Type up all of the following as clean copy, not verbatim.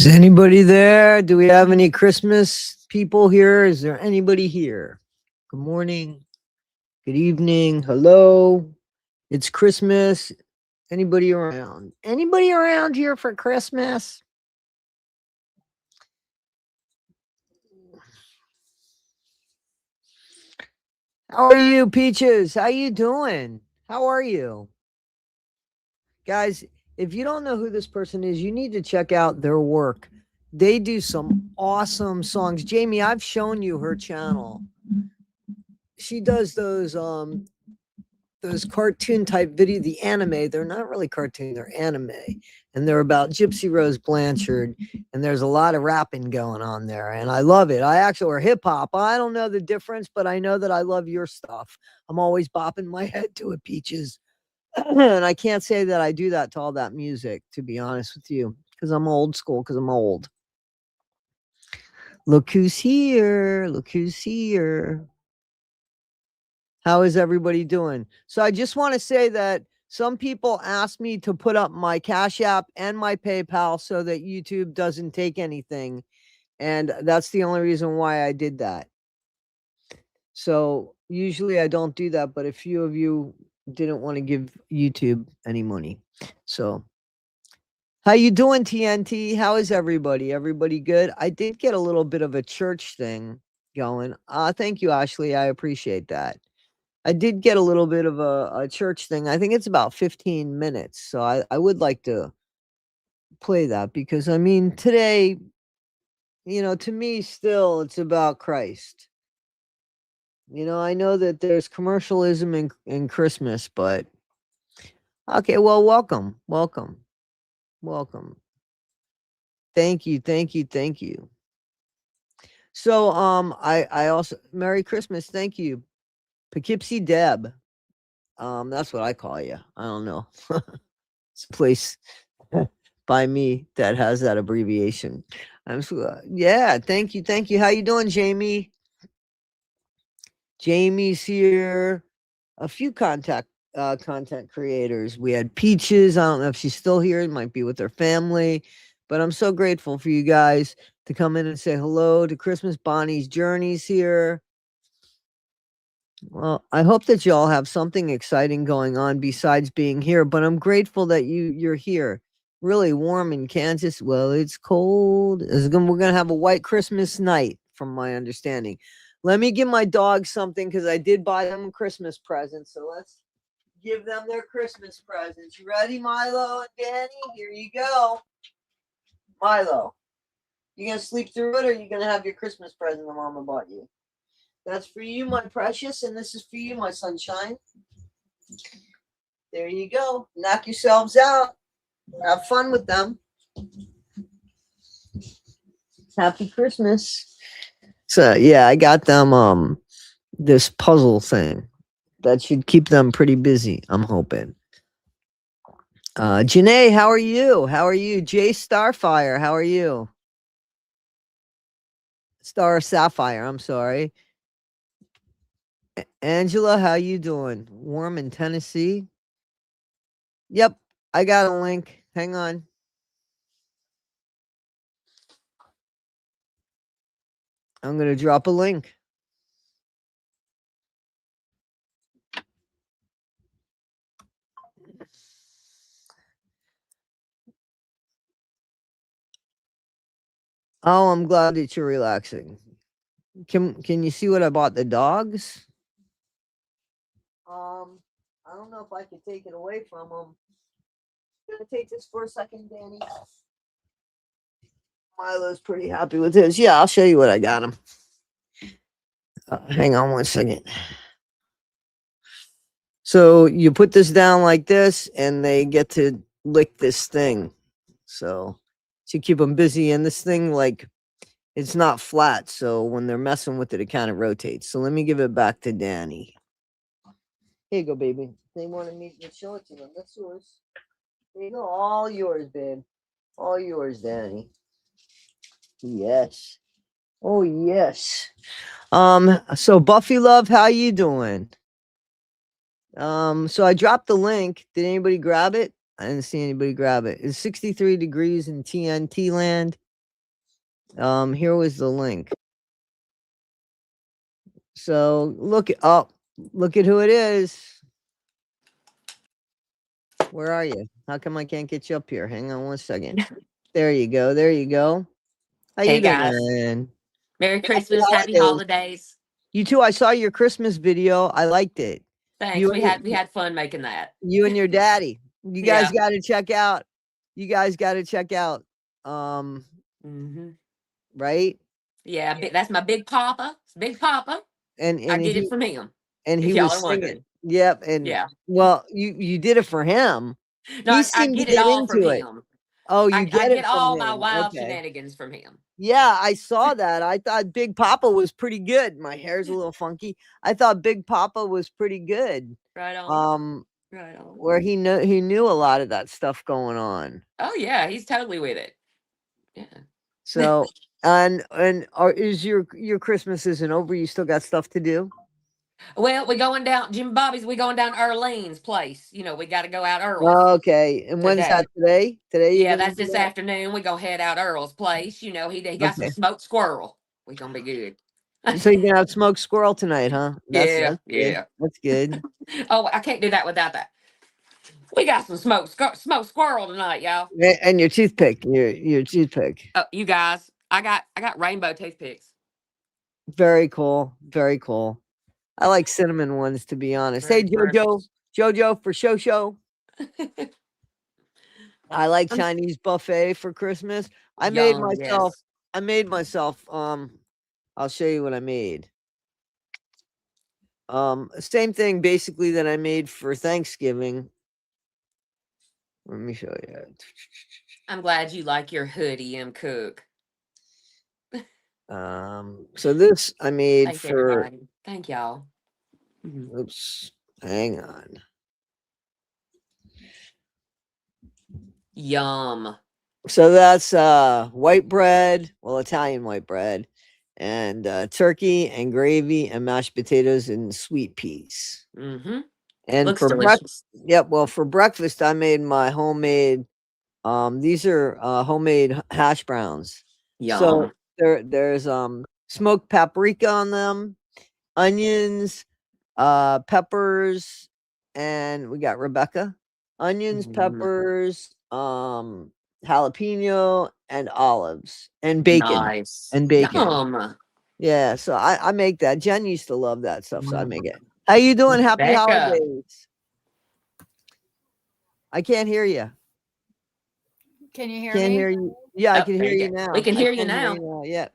Is anybody there? Do we have any Christmas people here? Is there anybody here? Good morning. Good evening. Hello. It's Christmas. Anybody around? Anybody around here for Christmas? How are you, Peaches? How you doing? How are you? Guys, if you don't know who this person is, you need to check out their work. They do some awesome songs. Jamie, I've shown you her channel. She does those cartoon type video, the anime. They're not really cartoon, they're anime. And they're about Gypsy Rose Blanchard. And there's a lot of rapping going on there. And I love it. I actually, or hip hop. I don't know the difference, but I know that I love your stuff. I'm always bopping my head to it, Peaches. And I can't say that I do that to all that music, to be honest with you, because I'm old school, because I'm old. Look who's here. Look who's here. How is everybody doing? So I just want to say that some people asked me to put up my Cash App and my PayPal so that YouTube doesn't take anything. And that's the only reason why I did that. So usually I don't do that, but a few of you didn't want to give YouTube any money. So how you doing, TNT? How is everybody? Everybody good? I did get a little bit of a church thing going. Thank you, Ashley. I appreciate that. I did get a little bit of a church thing. I think it's about 15 minutes. So I would like to play that because, I mean, today, to me, still, it's about Christ. I know that there's commercialism in Christmas, but okay, well, welcome. Thank you. So, I also, Merry Christmas. Thank you. Poughkeepsie Deb. That's what I call you. I don't know. It's a place by me that has that abbreviation. Yeah, thank you. How you doing, Jamie? Jamie's here. A few content creators. We had Peaches. I don't know if she's still here. It might be with her family. But I'm so grateful for you guys to come in and say hello to Christmas. Bonnie's Journey's here. Well, I hope that y'all have something exciting going on besides being here, but I'm grateful that you're here. Really warm in Kansas. Well, it's cold. We're gonna have a white Christmas night, from my understanding. Let me give my dogs something because I did buy them a Christmas present. So let's give them their Christmas presents. You ready, Milo and Danny? Here you go. Milo, you gonna sleep through it, or you gonna have your Christmas present the mama bought you? That's for you, my precious, and this is for you, my sunshine. There you go. Knock yourselves out. Have fun with them. Happy Christmas. So yeah, I got them this puzzle thing that should keep them pretty busy, I'm hoping. Janae, how are you? How are you? Jay Starfire, how are you? Star Sapphire, I'm sorry. Angela, how you doing? Warm in Tennessee? Yep, I got a link. Hang on. I'm going to drop a link. Oh, I'm glad that you're relaxing. Can you see what I bought the dogs? I don't know if I can take it away from them. I'm gonna take this for a second, Danny. Milo's pretty happy with his. Yeah, I'll show you what I got him. Hang on one second. So you put this down like this, and they get to lick this thing. So to keep them busy, and this thing, like, it's not flat, so when they're messing with it, it kind of rotates. So let me give it back to Danny. Here you go, baby. They wanted me to show it to them. That's yours. There you go. All yours, babe. All yours, Danny. Yes. Oh, yes. So Buffy Love, how you doing? So I dropped the link. Did anybody grab it? I didn't see anybody grab it. It's 63 degrees in TNT land. Here was the link. So look at who it is. Where are you? How come I can't get you up here? Hang on one second. There you go. There you go. How Hey you guys, doing? Merry Happy Christmas, Happy holidays. Holidays. You too. I saw your Christmas video. I liked it. Thanks. You We and had fun making that. you and your daddy. You guys Yeah. got to check out. You guys got to check out. Right? Yeah, that's my Big Papa. It's Big Papa. And I get he it from him. and If he y'all was are singing. wondering. Yep. And Yeah. well, you did it for him. No, He I seemed to get it get all from into it. him. Oh, you I get it get from all my him. wild Okay. shenanigans from him. Yeah, I saw that. I thought Big Papa was pretty good. My hair's a little funky. I thought Big Papa was pretty good. Right on. Right on. Where he knew a lot of that stuff going on. Oh yeah, he's totally with it. Yeah. So is your Christmas isn't over? You still got stuff to do? Well, we going down Jim Bobby's. We going down Earlene's place. You know, we got to go out Earl's Okay. And when's today. that today? Today you're Yeah, gonna that's do this that? afternoon. We gonna head out Earl's place. You know, he got some Okay. smoked squirrel. We gonna be good. So you're gonna have smoked squirrel tonight, huh? That's Yeah, good. yeah. That's good. Oh, I can't do that without that. We got some smoked squirrel tonight, y'all. And your toothpick, your toothpick. Oh, you guys, I got rainbow toothpicks. Very cool. Very cool. I like cinnamon ones, to be honest. Hey, Very precious. Jojo for show. I like I'm Chinese buffet for Christmas. I made young, myself. yes. I made myself. I'll show you what I made. Same thing basically that I made for Thanksgiving. Let me show you. I'm glad you like your hoodie, M. Cook. So this I made Thanks, for. everybody. Thank y'all. Oops, hang on. Yum. So that's white bread, well, Italian white bread, and turkey and gravy and mashed potatoes and sweet peas. Mm-hmm. And Looks for delicious. yep, well, for breakfast I made my homemade these are homemade hash browns. So Yum. there's smoked paprika on them, onions, peppers, and we got Rebecca. Onions, peppers, jalapeno, and olives, and bacon. Nice. And bacon. Yum. Yeah, so I make that. Jen used to love that stuff, so I make it. How you doing? Happy Becca. holidays. I can't hear you. Can you hear Can't me? hear you. Yeah, I Oh, can there hear you you go. now. We can I hear you can hear now. you now. Yeah.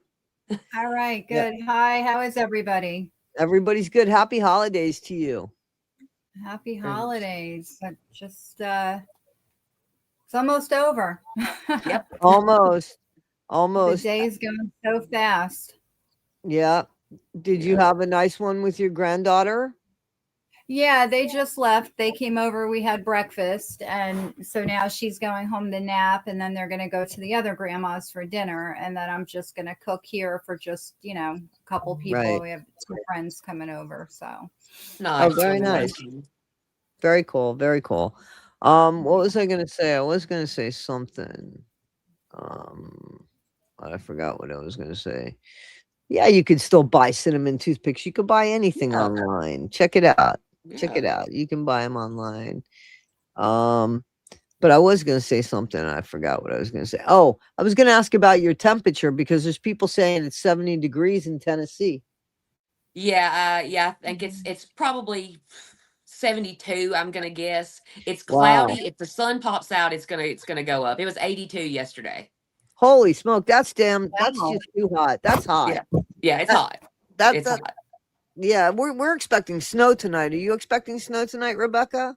All right, Yeah. good. Hi, how is everybody? Everybody's good. Happy holidays to you. Happy holidays. Just it's almost over. Yep. Almost. The Almost. day's going so fast. Yeah. Did you Yeah. have a nice one with your granddaughter? Yeah, they just left. They came over, we had breakfast, and so now she's going home to nap, and then they're going to go to the other grandma's for dinner, and then I'm just going to cook here for just, a couple people. Right. We have 2 friends coming over, so. Nice. Oh, very nice. Very cool. Very cool. What was I gonna say? I was gonna say something. I forgot what I was gonna say. Yeah, you could still buy cinnamon toothpicks. You could buy anything Yeah. online. Check it out. Check it Yeah. out. You can buy them online. But I was gonna say something and I forgot what I was gonna say. Oh, I was gonna ask about your temperature because there's people saying it's 70 degrees in Tennessee. Yeah, I think it's probably 72, I'm gonna guess. It's Wow. cloudy. If the sun pops out, it's gonna go up. It was 82 yesterday. Holy smoke, that's that's Wow. just too hot. That's hot. Yeah. Yeah, it's That- hot. That It's hot. yeah, we're expecting snow tonight. Are you expecting snow tonight, Rebecca?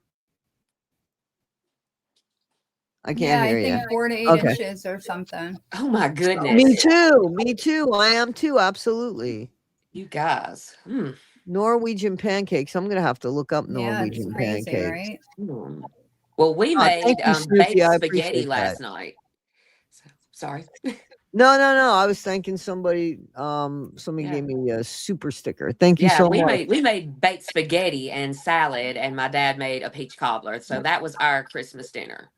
I can't hear I think you. 4 to 8 Okay. inches or something. Oh my goodness. Me too. Me too. I am too. Absolutely. You guys. Norwegian pancakes. I'm gonna have to look up Yeah, it's Norwegian crazy, pancakes. right? Well, we Thank made you, Snoopy. baked I spaghetti appreciate last that. night. So, sorry. No. I was thanking somebody. Somebody Yeah. gave me a super sticker. Thank you Yeah, so we much. made baked spaghetti and salad, and my dad made a peach cobbler. So that was our Christmas dinner.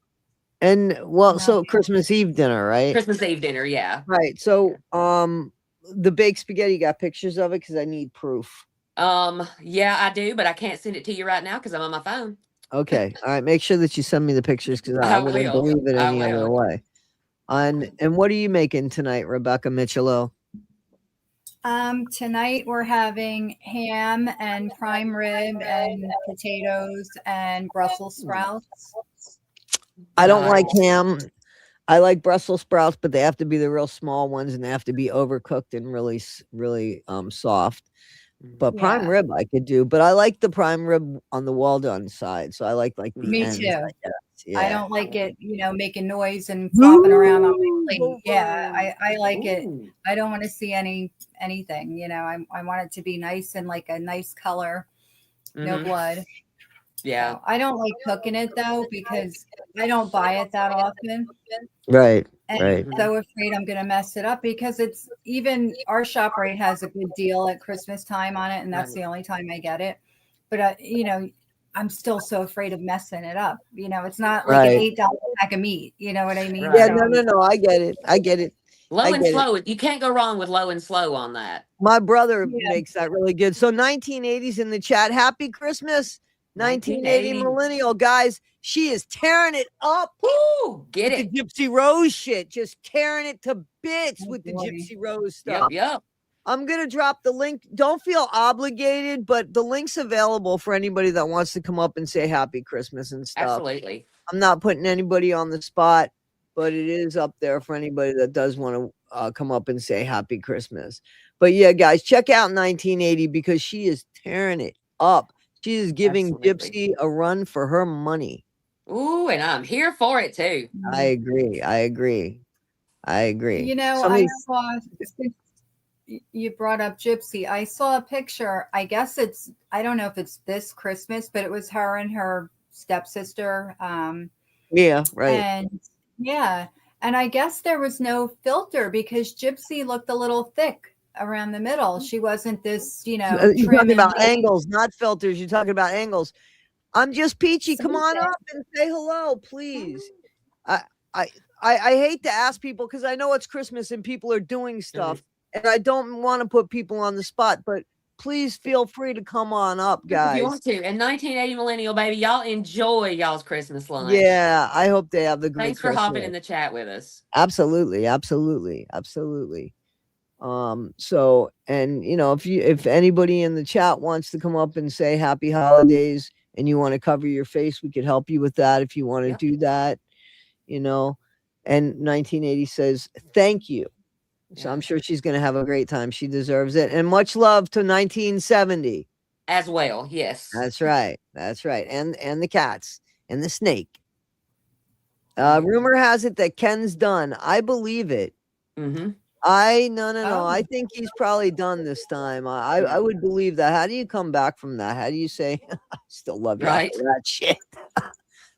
And well, No. so Christmas Eve dinner, right? Christmas Eve dinner, yeah. Right. So, the baked spaghetti, got pictures of it because I need proof. Yeah, I do, but I can't send it to you right now because I'm on my phone. Okay. All right. Make sure that you send me the pictures because I I wouldn't will. believe it I any other will. way. And what are you making tonight, Rebecca Michelot? Tonight we're having ham and prime rib and potatoes and Brussels sprouts. I don't like Nice. ham. I like Brussels sprouts, but they have to be the real small ones and they have to be overcooked and really soft. But prime Yeah. rib I could do, but I like the prime rib on the well done side. So I like the Me ends, too. I guess. I Yeah. don't like it, making noise and flopping around on my plate. Yeah, I like it. Ooh. I don't want to see anything. I want it to be nice and like a nice color, no Mhm. blood. Yeah. So I don't like cooking it though because I don't buy it that often. Right. And Right. I'm so afraid I'm going to mess it up because it's even our ShopRite has a good deal at Christmas time on it, and that's Right. the only time I get it. But I'm still so afraid of messing it up. It's not like an Right. $8 pack of meat. You know what I mean? Yeah, Right. So no. I get it. I get it. Low I and get it. slow. You can't go wrong with low and slow on that. My brother Yeah. makes that really good. So 1980s in the chat. Happy Christmas. 1980 millennial, guys. She is tearing it up. Woo! Get with it. the Gypsy Rose shit. Just tearing it to bits Oh, with the boy. Gypsy Rose stuff. Yep. I'm going to drop the link. Don't feel obligated, but the link's available for anybody that wants to come up and say happy Christmas and stuff. Absolutely. I'm not putting anybody on the spot, but it is up there for anybody that does want to come up and say happy Christmas. But yeah, guys, check out 1980 because she is tearing it up. She is giving Absolutely. Gypsy a run for her money. Ooh, and I'm here for it too. I agree. I saw, since you brought up Gypsy, I saw a picture. I guess I don't know if it's this Christmas, but it was her and her stepsister. Yeah, right. And yeah. And I guess there was no filter because Gypsy looked a little thick around the middle. She wasn't this, You're trim talking and about neat. angles, not filters. You're talking about angles. I'm just Peachy. Come on Something. up and say hello, please. I hate to ask people because I know it's Christmas and people are doing stuff, and I don't want to put people on the spot, but please feel free to come on up, If you guys. want to. And 1980 millennial baby, y'all enjoy y'all's Christmas lunch. Yeah, I hope they have the great Thanks for hopping Christmas. in the chat with us. Absolutely. So, and if anybody in the chat wants to come up and say happy holidays and you want to cover your face, we could help you with that if you want to do that, and 1980 says thank you. So I'm sure she's going to have a great time. She deserves it. And much love to 1970 as well. Yes, that's right. And the cats and the snake. Rumor has it that Ken's done. I believe it. Mm-hmm. No. I think he's probably done this time. I would believe that. How do you come back from that? How do you say, I still love you after that shit?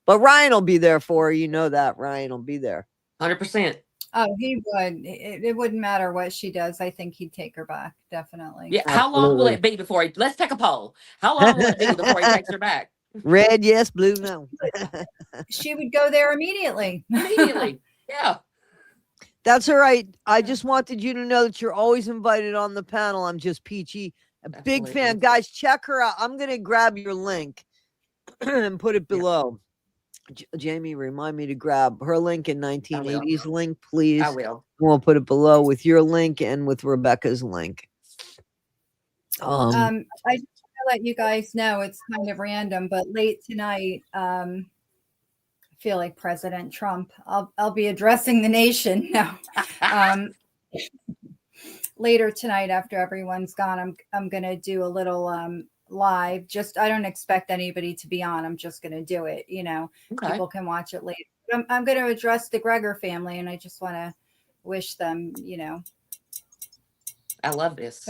But Ryan will be there for her. You know that. Ryan will be there. 100%. Oh, he would. It wouldn't matter what she does. I think he'd take her back. Definitely. Yeah. How long will it be before let's take a poll. How long will it be before he takes her back? Red, yes. Blue, no. She would go there immediately. Yeah. That's all right. I just wanted you to know that you're always invited on the panel. I'm just Peachy. A big fan. Guys, check her out. I'm going to grab your link and put it below. Jamie, remind me to grab her link in 1980s link, please. I will. We'll put it below with your link and with Rebecca's link. I just want to let you guys know it's kind of random, but late tonight, I feel like President Trump. I'll be addressing the nation now. Later tonight, after everyone's gone, I'm gonna do a little live. I don't expect anybody to be on. I'm just gonna do it. People can watch it later. I'm going to address the Gregor family, and I just want to wish them, I love this.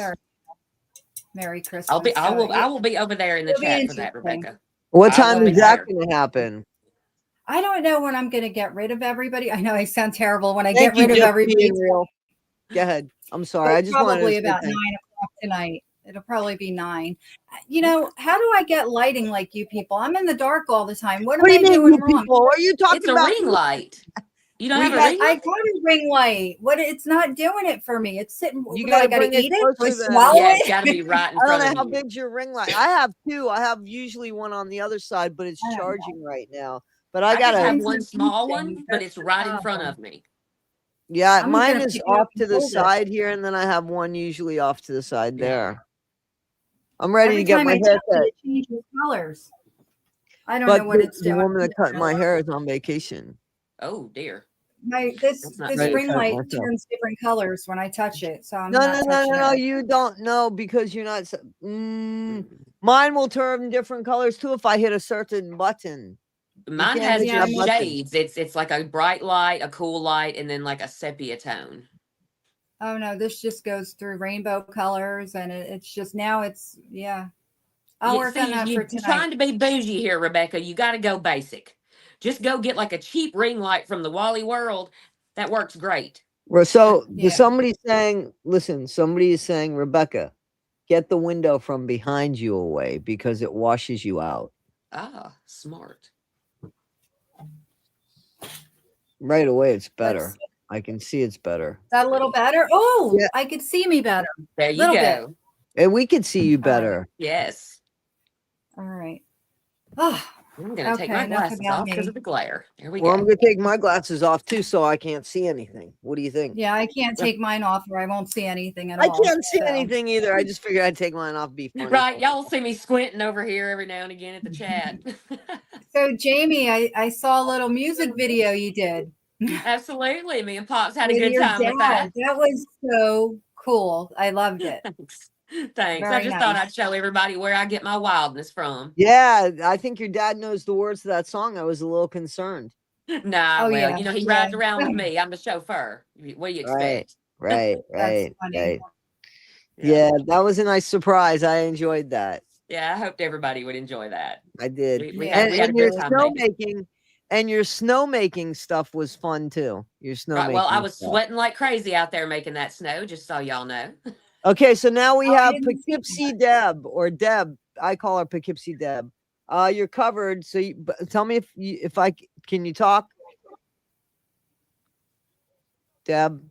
Merry Christmas. I will be over there in the chat for that, Rebecca. What time is that going to happen? I don't know when I'm going to get rid of everybody. I know I sound terrible when I get rid of everybody. Go ahead. I'm sorry. I just probably wanted to about 9 o'clock tonight. It'll probably be 9. You know, how do I get lighting like you people? I'm in the dark all the time. What What am do you I mean, doing you wrong? people? Are you It's talking a about? ring light. You don't I have a got, ring I light? got a ring light. What? It's not doing it for me. It's sitting. You What, I gotta got to bring it eat it? Do I closer then. swallow Yeah, it's it? got to be right in I don't front know of how you. big's your ring light. I have 2. I have usually one on the other side, but it's I don't know. charging right now. But I I just have gotta. one small one, but That's it's the right in front problem. of me. Yeah, I'm mine gonna is pick it up off and to the hold it. side here, and then I have one usually off to the side Yeah. there. I'm ready Every to get time my I touch hair it, cut. it changes colors. I don't But know what it's the doing. woman that cut my hair is on vacation. Oh dear. This That's not this good. ring Cut it light myself. turns different colors when I touch it, so I'm No, not touching no. it. You don't know because you're not. Mine will turn different colors too if I hit a certain button. Mine can't has hit Yeah, just I that button. shades. It's like a bright light, a cool light, and then like a sepia tone. Oh no, this just goes through rainbow colors, and it's just now it's yeah. I'll work on that for You're tonight. trying to be bougie here, Rebecca. You got to go basic. Just go get like a cheap ring light from the Wally World. That works great. Well, so Yeah. somebody's saying, listen, somebody is saying, Rebecca, get the window from behind you away because it washes you out. Ah, smart. Right away, it's better. Let's- I can see it's better. Is that a little better? Oh, Yeah. I could see me better. There you Little go. bit. And we could see you All right. better. Yes. All right. Oh, I'm going to take okay. my Enough glasses about off because me. of the glare. There we Well, go. I'm going to take my glasses off too so I can't see anything. What do you think? Yeah, I can't take mine off, or I won't see anything at I all. can't see so. anything either. I just figured I'd take mine off, be funny. Right. Y'all see me squinting over here every now and again at the chat. So, Jamie, I saw a little music video you did Absolutely. Me and Pops had a with good your time with that. dad. That was so cool. I loved it. Thanks. Thanks. I Very just thought nice. I'd show everybody where I get my wildness from. Yeah, I think your dad knows the words to that song. I was a little concerned. Nah, Oh, well, yeah. you know, he Yeah. rides around with me. I'm the chauffeur. What do you expect? Right. That's funny. Yeah, that was a nice surprise. I enjoyed that. Yeah, I hoped everybody would enjoy that. I did. We Yeah. had a And your good time snow making. making and your snow making stuff was fun too. Your snow Right. making. Well, I was stuff. sweating like crazy out there making that snow, just so y'all know. Okay, so now we Oh, I have didn't see Poughkeepsie Deb or Deb. I call her Poughkeepsie Deb. You're covered. So tell me can you talk, Deb?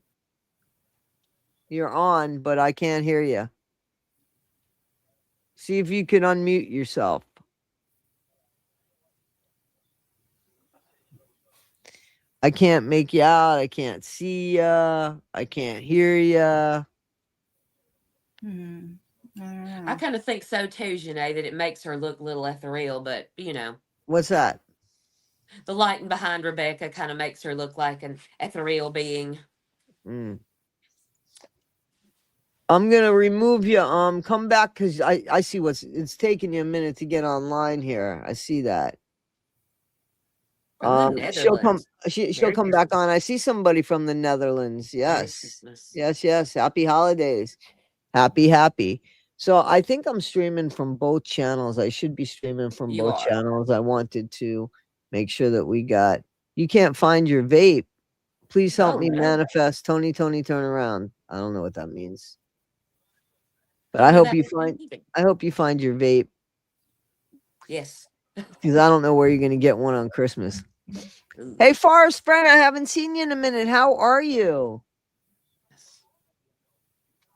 You're on, but I can't hear you. See if you can unmute yourself. I can't make you out. I can't see ya. I can't hear ya. I don't know. I kind of think so too, Janae, that it makes her look a little ethereal, but you know, What's that? the lighting behind Rebecca kind of makes her look like an ethereal being. Mm. I'm gonna remove you. Come back because I see it's taking you a minute to get online here. I see that. From the She'll come. Netherlands. She'll Very come good. back on. I see somebody from the Netherlands. Merry Yes, Christmas. yes. Happy holidays. Happy. So I think I'm streaming from both channels. I should be streaming from You both are. channels. I wanted to make sure that we got. You can't find your vape. Please help Oh, me no. manifest. Tony, turn around. I don't know what that means. But None I of hope that you is find. needed. I hope you find your vape Yes. because I don't know where you're gonna get one on Christmas. Ooh. Hey, Forrest friend, I haven't seen you in a minute. How are you? Yes.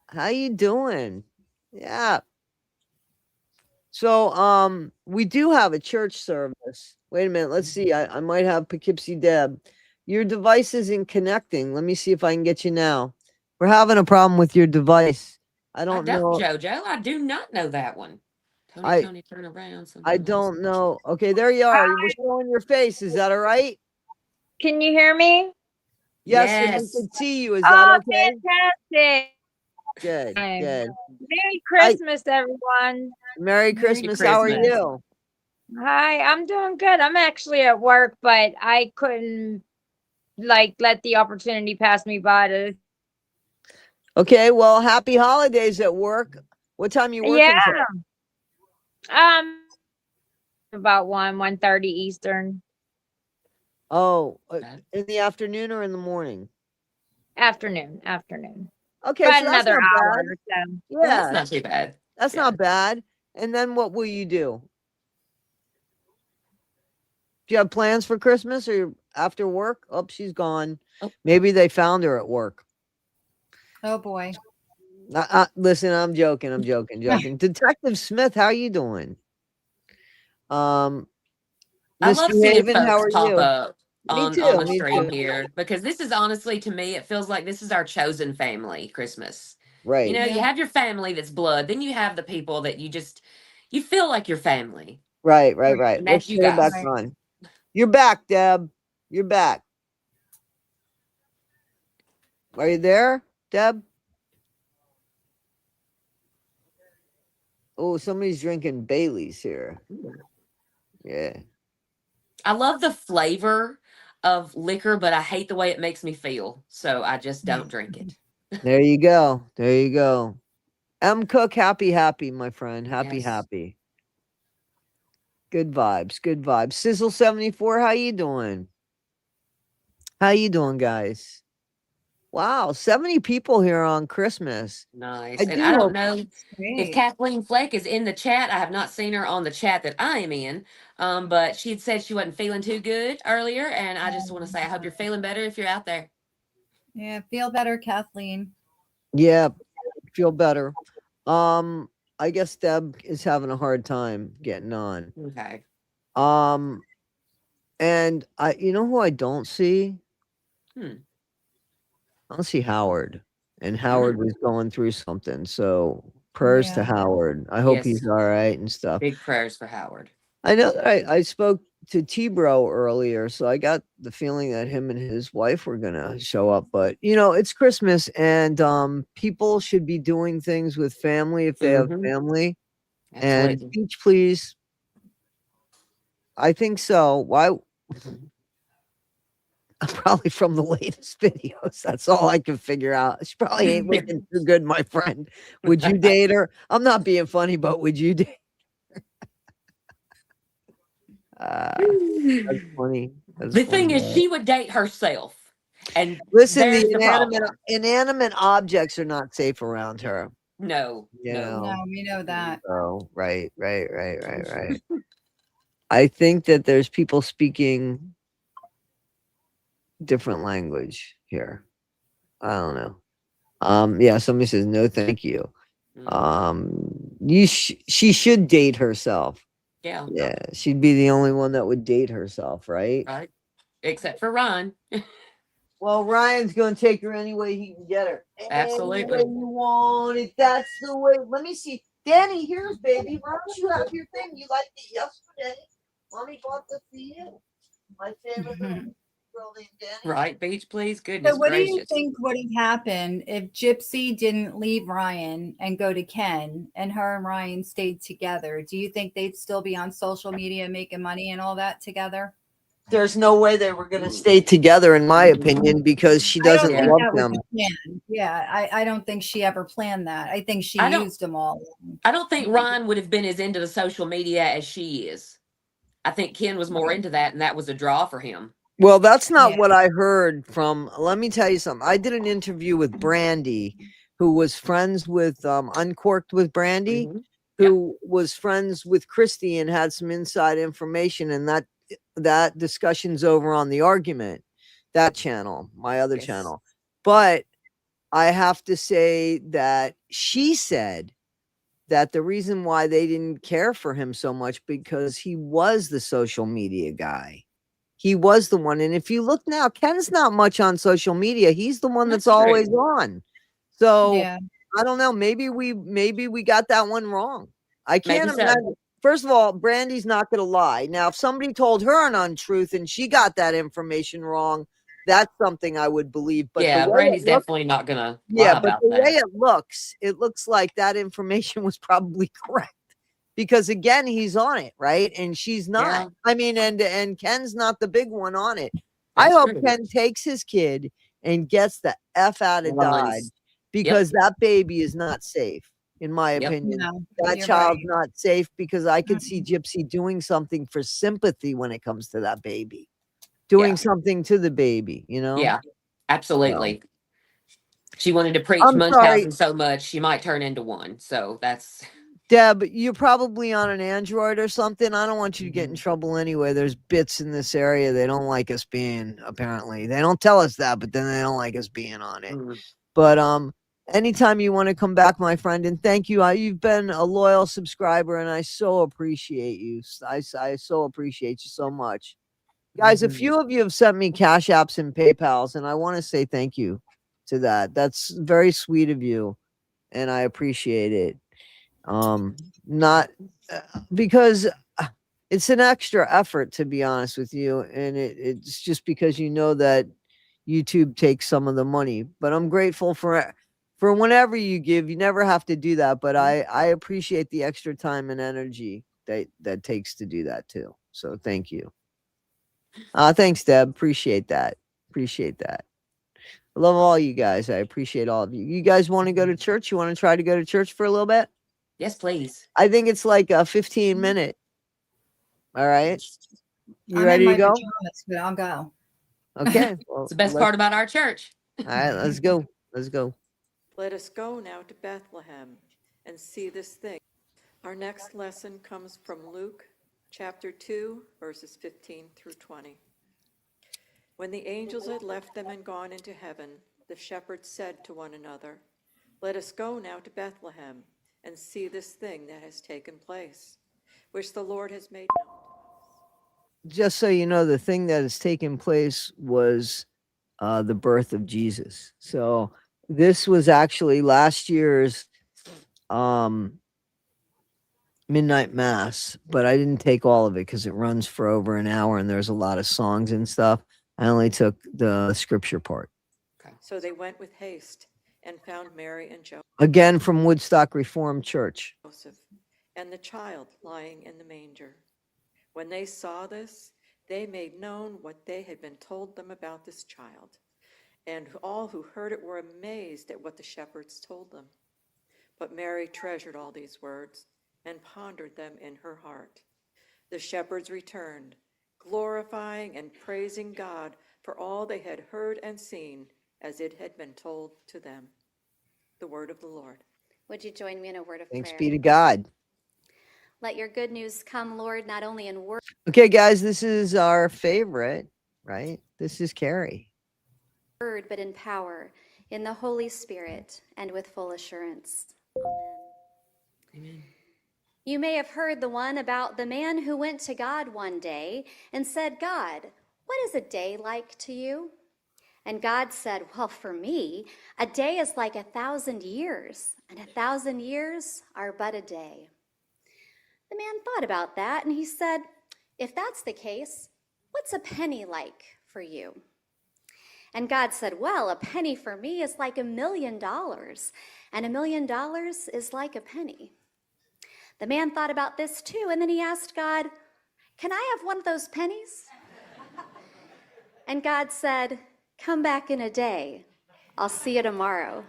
How you doing? Yeah. So, we do have a church service. Wait a minute. Let's see. I might have Poughkeepsie Deb. Your device isn't connecting. Let me see if I can get you now. We're having a problem with your device. I I don't don't, know. JoJo. I do not know that one. I- Tony, turn around. I something else. don't know. Okay, there you are. We're showing your face. Is that all right? Can you hear me? Yes, and we Yes. can see you. Is that Oh, okay? fantastic. Good. Good. Merry Christmas, everyone. Merry Christmas. How are Christmas. you? Hi, I'm doing good. I'm actually at work, but I couldn't let the opportunity pass me by to Okay, well, happy holidays at work. What time you working Yeah. till? About 1:30 Eastern Oh, Okay. in the afternoon or in the morning? afternoon. Okay, About so that's another not hour bad. or so. Well, that's Yeah, not too bad. That's Yeah. not bad. And then what will you do? Do you have plans for Christmas or after work? Oh, she's gone. Oh. Maybe they found her at work. Oh boy. Listen, I'm joking. I'm joking. Detective Smith, how you doing? I love seeing Misbehaving, how folks are pop you? up Me on too. the Me stream too. here, because this is honestly, to me, it feels like this is our chosen family Christmas. You Right. know, you Yeah. have your family that's blood, then you have the people that you feel like your family. Right. And Let's that's you put it back guys. Right. on. You're back, Deb. You're back. Are you there, Deb? Oh, somebody's drinking Bailey's here. Yeah. I love the flavor of liquor, but I hate the way it makes me feel. So I just don't drink it. There you go. There you go. M Cook, happy, my friend. Yes. Happy. Good vibes. Good vibes. Sizzle 74, how you doing? How you doing, guys? Wow, 70 people here on Christmas. Nice. I And do I don't hope know if Great. Kathleen Fleck is in the chat. I have not seen her on the chat that I am in. But she had said she wasn't feeling too good earlier. And I just want to say, I hope you're feeling better if you're out there. Yeah, feel better, Kathleen. yeah, feel better. I guess Deb is having a hard time getting on. Okay. And you know who I don't see? Hmm. I don't see Howard. And Howard was going through something. So prayers to Yeah. Howard. I hope Yes. he's all right and stuff. Big prayers for Howard. I know that I spoke to T-Bro earlier, so I got the feeling that him and his wife were gonna show up. But it's Christmas, and people should be doing things with family if they have Mhm. family. And Absolutely. beach, please. I think so. Why? Probably from the latest videos. That's all I can figure out. She probably ain't looking too good, my friend. Would you date her? I'm not being funny, but would you date? That's funny. That's The thing funny. is, she would date herself. And Listen, the there's the problem. inanimate objects are not safe around her. No. You know. No, we know that. Oh, right. I think that there's people speaking different language here. I don't know. Yeah, somebody says no, thank you. She should date herself. Yeah. Yeah, she'd be the only one that would date herself, right? Right. Except for Ron. Well, Ryan's gonna take her any way he can get her. Absolutely. Any way you want it. That's the way. Let me see. Danny, here's baby. Why don't you have your thing? You liked it yesterday. Mommy bought this for you. My favorite little girl named Danny. Right, beach, please. Goodness So what do you gracious. think would have happened if Gypsy didn't leave Ryan and go to Ken and her and Ryan stayed together? Do you think they'd still be on social media making money and all that together? There's no way they were going to stay together, in my opinion, because she I don't doesn't think love that was them. the plan. Yeah, I don't think she ever planned that. I think she I don't- used them all. I don't think Ron would have been as into the social media as she is. I think Ken was more into that, and that was a draw for him. Well, that's not Yeah. what I heard from. Let me tell you something. I did an interview with Brandy, who was friends with Uncorked with Brandy, Mhm. who was friends with Christy and had some inside information. And that discussion's over on the Argument, that channel, my other Yes. channel. But I have to say that she said that the reason why they didn't care for him so much because he was the social media guy. He was the one. And if you look now, Ken's not much on social media. He's the one that's That's true. always on. So Yeah. I don't know. Maybe we got that one wrong. I can't Maybe so. imagine. First of all, Brandy's not going to lie. Now, if somebody told her an untruth and she got that information wrong, that's something I would believe. But Yeah, the way Brandy's it looks, definitely not gonna yeah, lie but about the way that. it looks like that information was probably correct. Because again, he's on it, right? And she's not. Yeah. I mean, and Ken's not the big one on it. I That's hope true. Ken takes his kid and gets the F out of Runs. Dodge because that baby is not safe, in my Yep. opinion. No, That you're child's right. not safe because I could see Gypsy doing something for sympathy when it comes to that baby. Doing Yeah. something to the baby, you know? Yeah, absolutely. She wanted to preach I'm sorry. Munchausen so much she might turn into one. So that's Deb, you're probably on an Android or something. I don't want you to get in trouble anyway. There's bits in this area they don't like us being, apparently. They don't tell us that, but then they don't like us being on it. But anytime you want to come back, my friend, and thank you. You've been a loyal subscriber, and I so appreciate you. I so appreciate you so much. Guys, a few of you have sent me Cash Apps and PayPals, and I want to say thank you to that. That's very sweet of you, and I appreciate it. Not because it's an extra effort, to be honest with you, and it's just because you know that YouTube takes some of the money. But I'm grateful for whenever you give. You never have to do that, but I appreciate the extra time and energy that takes to do that too. So thank you. Thanks, Deb. Appreciate that. Appreciate that. I love all you guys. I appreciate all of you. You guys want to go to church? You want to try to go to church for a little bit? Yes, please. I think it's like a 15-minute. All right. You I'm ready in to my go? pajamas, but I'll go. Okay. Well, It's the best part about our church. All right, let's go. Let's go. Let us go now to Bethlehem and see this thing. Our next lesson comes from Luke chapter 2, verses 15 through 20. When the angels had left them and gone into heaven, the shepherds said to one another, "Let us go now to Bethlehem and see this thing that has taken place, which the Lord has made known to us." Just so you know, the thing that has taken place was the birth of Jesus. So this was actually last year's midnight mass, but I didn't take all of it because it runs for over an hour and there's a lot of songs and stuff. I only took the scripture part. So they went with haste and found Mary and Again, from Woodstock Reformed Church. Joseph and the child lying in the manger. When they saw this, they made known what they had been told them about this child. And all who heard it were amazed at what the shepherds told them. But Mary treasured all these words and pondered them in her heart. The shepherds returned, glorifying and praising God for all they had heard and seen as it had been told to them. The word of the Lord. Would you join me in a word of Thanks prayer? be to God. Let your good news come, Lord, not only in word, Okay, guys, this is our favorite, right? This is Carrie. but in power, in the Holy Spirit, and with full assurance. Amen. You may have heard the one about the man who went to God one day and said, "God, what is a day like to you?" And God said, "Well, for me, a day is like 1,000 years, and 1,000 years are but a day." The man thought about that, and he said, "If that's the case, what's a penny like for you?" And God said, "Well, a penny for me is like $1,000,000, and $1,000,000 is like a penny." The man thought about this too, and then he asked God, "Can I have one of those pennies?" And God said, "Come back in a day. I'll see you tomorrow."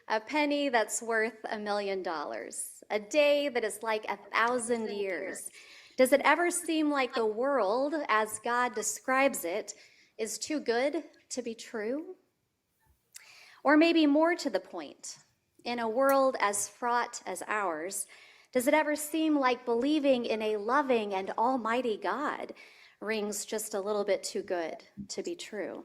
A penny that's worth $1,000,000. A day that is like 1,000 years. Does it ever seem like the world, as God describes it, is too good to be true? Or maybe more to the point, in a world as fraught as ours, does it ever seem like believing in a loving and almighty God rings just a little bit too good to be true?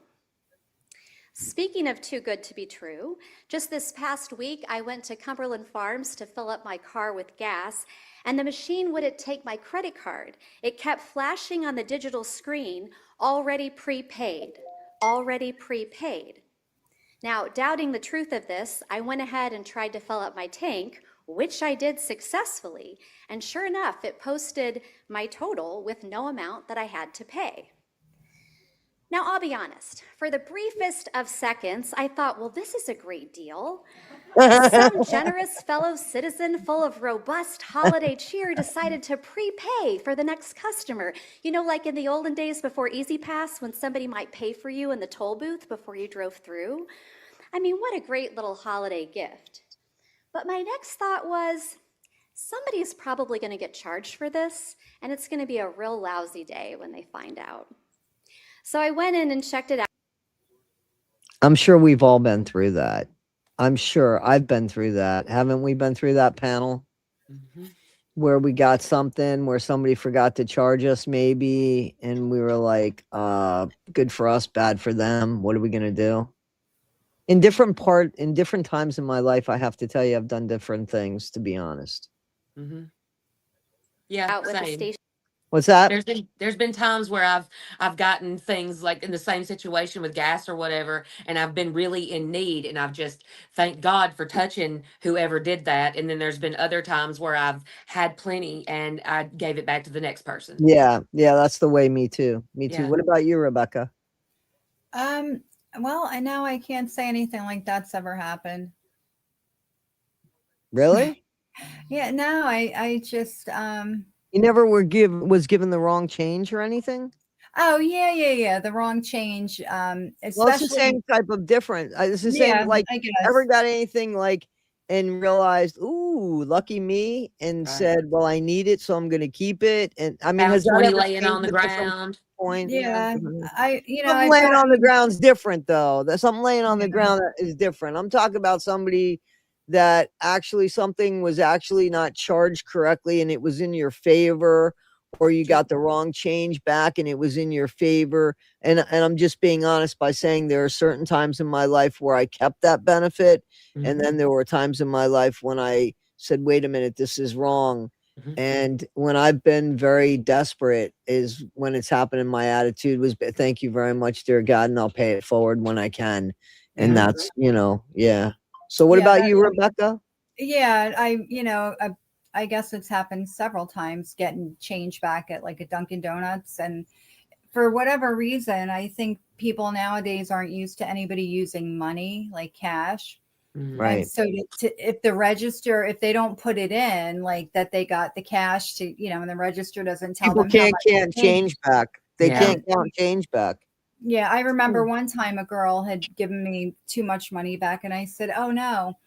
Speaking of too good to be true, just this past week, I went to Cumberland Farms to fill up my car with gas, and the machine wouldn't take my credit card. It kept flashing on the digital screen, "Already prepaid, already prepaid." Now, doubting the truth of this, I went ahead and tried to fill up my tank, which I did successfully, and sure enough, it posted my total with no amount that I had to pay. Now, I'll be honest, for the briefest of seconds, I thought, well, this is a great deal. Some generous fellow citizen full of robust holiday cheer decided to prepay for the next customer. You know, like in the olden days before Easy Pass, when somebody might pay for you in the toll booth before you drove through. I mean, what a great little holiday gift. But my next thought was, somebody's probably going to get charged for this, and it's going to be a real lousy day when they find out. So I went in and checked it out. I'm sure we've all been through that. I'm sure I've been through that. Haven't we been through that panel Mhm. where we got something where somebody forgot to charge us maybe and we were like, good for us, bad for them. What are we going to do? In different times in my life, I have to tell you, I've done different things, to be honest. Mhm. Yeah, Out with the same. station. What's that? There's been times where I've gotten things like in the same situation with gas or whatever, and I've been really in need, and I've just thank God for touching whoever did that. And then there's been other times where I've had plenty and I gave it back to the next person. Yeah, that's the way. Me too. Me too. Yeah. What about you, Rebecca? Well, I know I can't say anything like that's ever happened. Really? Yeah, no, I just You never was given the wrong change or anything? oh yeah, the wrong change. Well, it's the Especially same type of different. It's the yeah, same. Like, I ever guess. got anything like and realized, ooh, lucky me, and Right. said, well, I need it, so I'm going to keep it. And I mean, has Found that 20 ever laying on changed the at some ground. point? Yeah. Mhm. Something I've laying on the gotten ground's different, though. That something laying on the yeah, ground is different. I'm talking about somebody that actually something was actually not charged correctly, and it was in your favor, or you True. got the wrong change back, and it was in your favor. And I'm just being honest by saying there are certain times in my life where I kept that benefit, and Mhm. then there were times in my life when I said, "Wait a minute, this is wrong." Mhm. And when I've been very desperate is when it's happened. And my attitude was, thank you very much, dear God, and I'll pay it forward when I can. And Yeah. that's, yeah. So what yeah, about that you, Rebecca? yeah, I guess it's happened several times getting change back at like a Dunkin' Donuts. And for whatever reason, I think people nowadays aren't used to anybody using money like cash. Mhm. And Right. so if the register, if they don't put it in, like that they got the cash to, and the register doesn't tell People them how can't much can't change. change back. They Yeah. can't count change back. Yeah, I remember Mm. one time a girl had given me too much money back, and I said, "Oh no,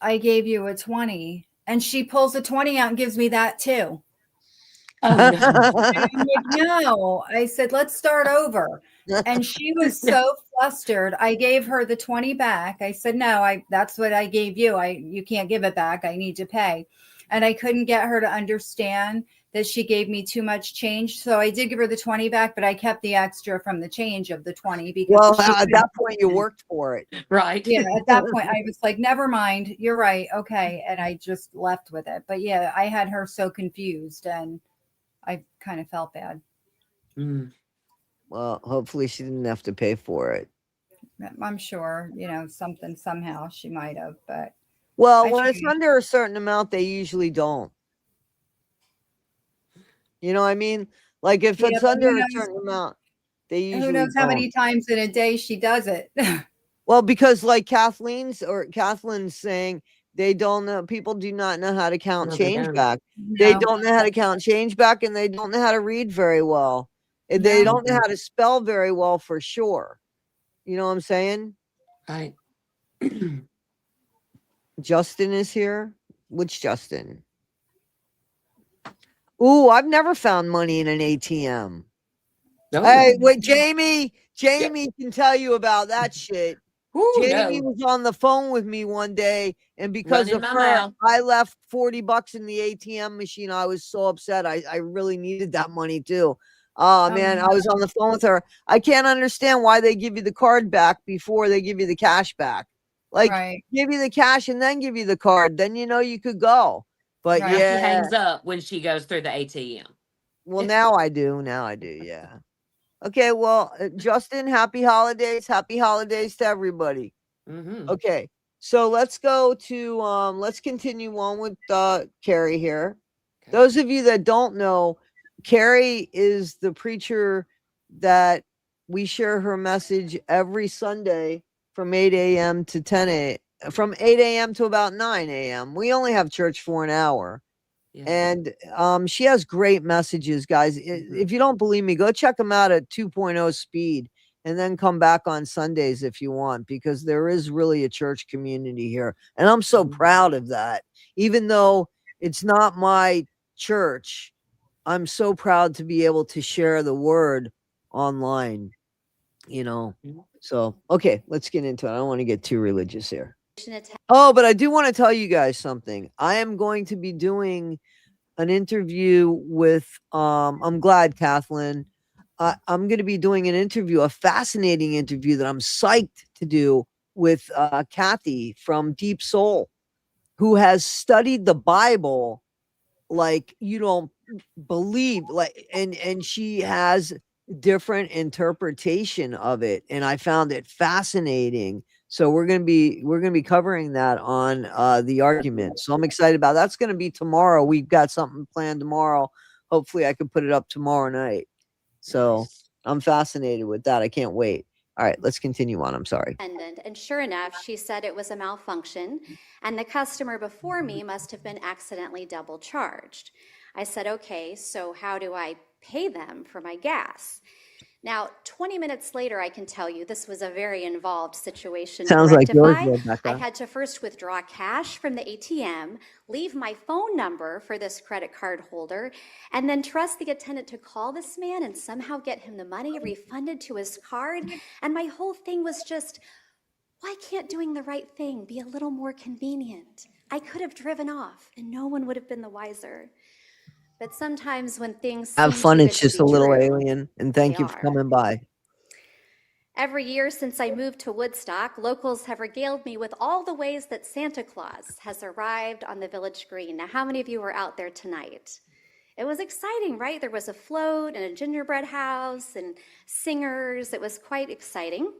I gave you a 20." And she pulls a 20 out and gives me that too. Oh no. And I'm like, "No." I said, "Let's start over." And she was No. so flustered. I gave her the 20 back. I said, "No, that's what I gave you. You can't give it back. I need to pay." And I couldn't get her to understand that she gave me too much change. So I did give her the 20 back, but I kept the extra from the change of the 20 because Well, she at couldn't that point, you understand. worked for it. Right. Yeah, at that point, I was like, "Never mind. You're right. Okay." And I just left with it. But yeah, I had her so confused and I kind of felt bad. Mm. Well, hopefully she didn't have to pay for it. I'm sure, something somehow she might have, but Well, I when it's tried. under a certain amount, they usually don't. You know what I mean? Like if Yeah, it's but under a certain amount, they who usually knows how don't. many times in a day she does it. Well, because like Kathleen's saying, they don't know, people do not know how to count No, they change don't. back. They No. don't know how to count change back, and they don't know how to read very well. And they No. don't know how to spell very well for sure. You know what I'm saying? Right. Justin is here. Which Justin? Ooh, I've never found money in an ATM. No. Hey, wait, Yeah. Jamie can tell you about that shit. Whoo, Jamie no. was on the phone with me one day, and because Running of my her, mouth. I left $40 in the ATM machine. I was so upset. I really needed that money too. Oh man, I was on the phone with her. I can't understand why they give you the card back before they give you the cash back. Like, Right. give you the cash and then give you the card. Then you could go. But Right. Now she yeah, hangs up when she goes through the ATM. well, now I do. Now I do. Yeah. Okay, well, Justin, happy holidays. Happy holidays to everybody. Mm-hmm. Okay. So let's go to let's continue on with Carrie here. Okay. Those of you that don't know, Carrie is the preacher that we share her message every Sunday from 8 a.m. to 10 a.m. from 8 a.m. to about 9 a.m. We only have church for an hour. Yeah. And she has great messages, guys. If you don't believe me, go check them out at 2.0 speed and then come back on Sundays if you want, because there is really a church community here. And I'm so Mhm. proud of that. Even though it's not my church, I'm so proud to be able to share the word online. you know. Mhm. So, okay, let's get into it. I don't want to get too religious here. Attack. Oh, but I do want to tell you guys something. I am going to be doing an interview with I'm glad, Kathleen. I'm going to be doing an interview, a fascinating interview that I'm psyched to do with Kathy from Deep Soul, who has studied the Bible like you don't believe, like, and she has different interpretation of it, and I found it fascinating. So we're gonna be covering that on the argument. So I'm excited about that's gonna be tomorrow. We've got something planned tomorrow. Hopefully I can put it up tomorrow night. So Nice. I'm fascinated with that. I can't wait. All right, let's continue on. I'm sorry. And sure enough, she said it was a malfunction, and the customer before me must have been accidentally double charged. I said, okay, so how do I pay them for my gas? Now, 20 minutes later, I can tell you this was a very involved situation to Sounds like yours, rectify. I Rebecca. had to first withdraw cash from the ATM, leave my phone number for this credit card holder, and then trust the attendant to call this man and somehow get him the money refunded to his card. And my whole thing was just, why can't doing the right thing be a little more convenient? I could have driven off and no one would have been the wiser. But sometimes when things Have seem fun. too It's good to just be a little true, alien, and thank they you for are. coming by. Every year since I moved to Woodstock, locals have regaled me with all the ways that Santa Claus has arrived on the village green. Now, how many of you were out there tonight? It was exciting, right? There was a float and a gingerbread house and singers. It was quite exciting.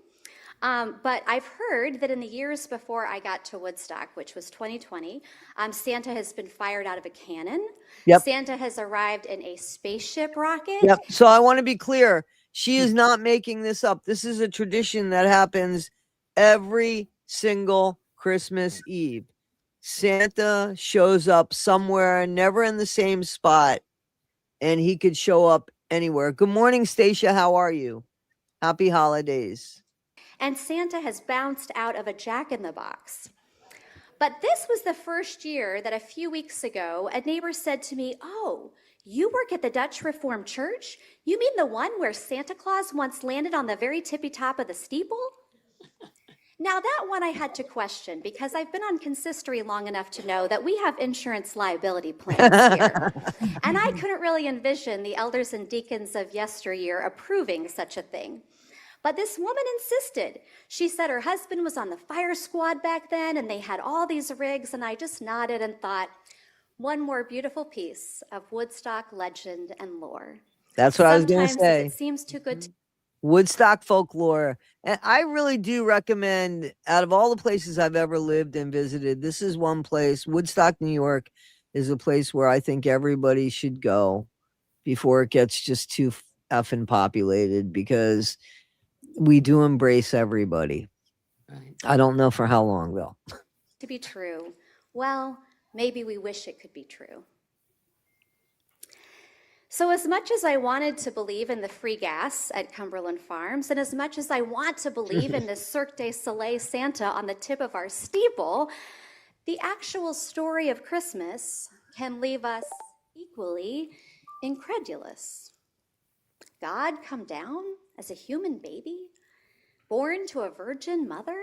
But I've heard that in the years before I got to Woodstock, which was 2020, Santa has been fired out of a cannon. Yep. Santa has arrived in a spaceship rocket. Yep. So I want to be clear. She is not making this up. This is a tradition that happens every single Christmas Eve. Santa shows up somewhere, never in the same spot, and he could show up anywhere. Good morning, Stacia. How are you? Happy holidays. And Santa has bounced out of a Jack-in-the-Box. But this was the first year that a few weeks ago, a neighbor said to me, "Oh, you work at the Dutch Reformed Church? You mean the one where Santa Claus once landed on the very tippy top of the steeple?" Now that one I had to question because I've been on consistory long enough to know that we have insurance liability plans here. And I couldn't really envision the elders and deacons of yesteryear approving such a thing. But this woman insisted. She said her husband was on the fire squad back then and they had all these rigs, and I just nodded and thought, one more beautiful piece of Woodstock legend and lore. That's what I was going to Sometimes say. if it seems too good to Woodstock folklore. And I really do recommend, out of all the places I've ever lived and visited, this is one place. Woodstock, New York is a place where I think everybody should go before it gets just too effing populated, because we do embrace everybody. Right. I don't know for how long though. be true. Well, maybe we wish it could be true. So as much as I wanted to believe in the free gas at Cumberland Farms, and as much as I want to believe in the Cirque du Soleil Santa on the tip of our steeple, the actual story of Christmas can leave us equally incredulous. God come down as a human baby, born to a virgin mother,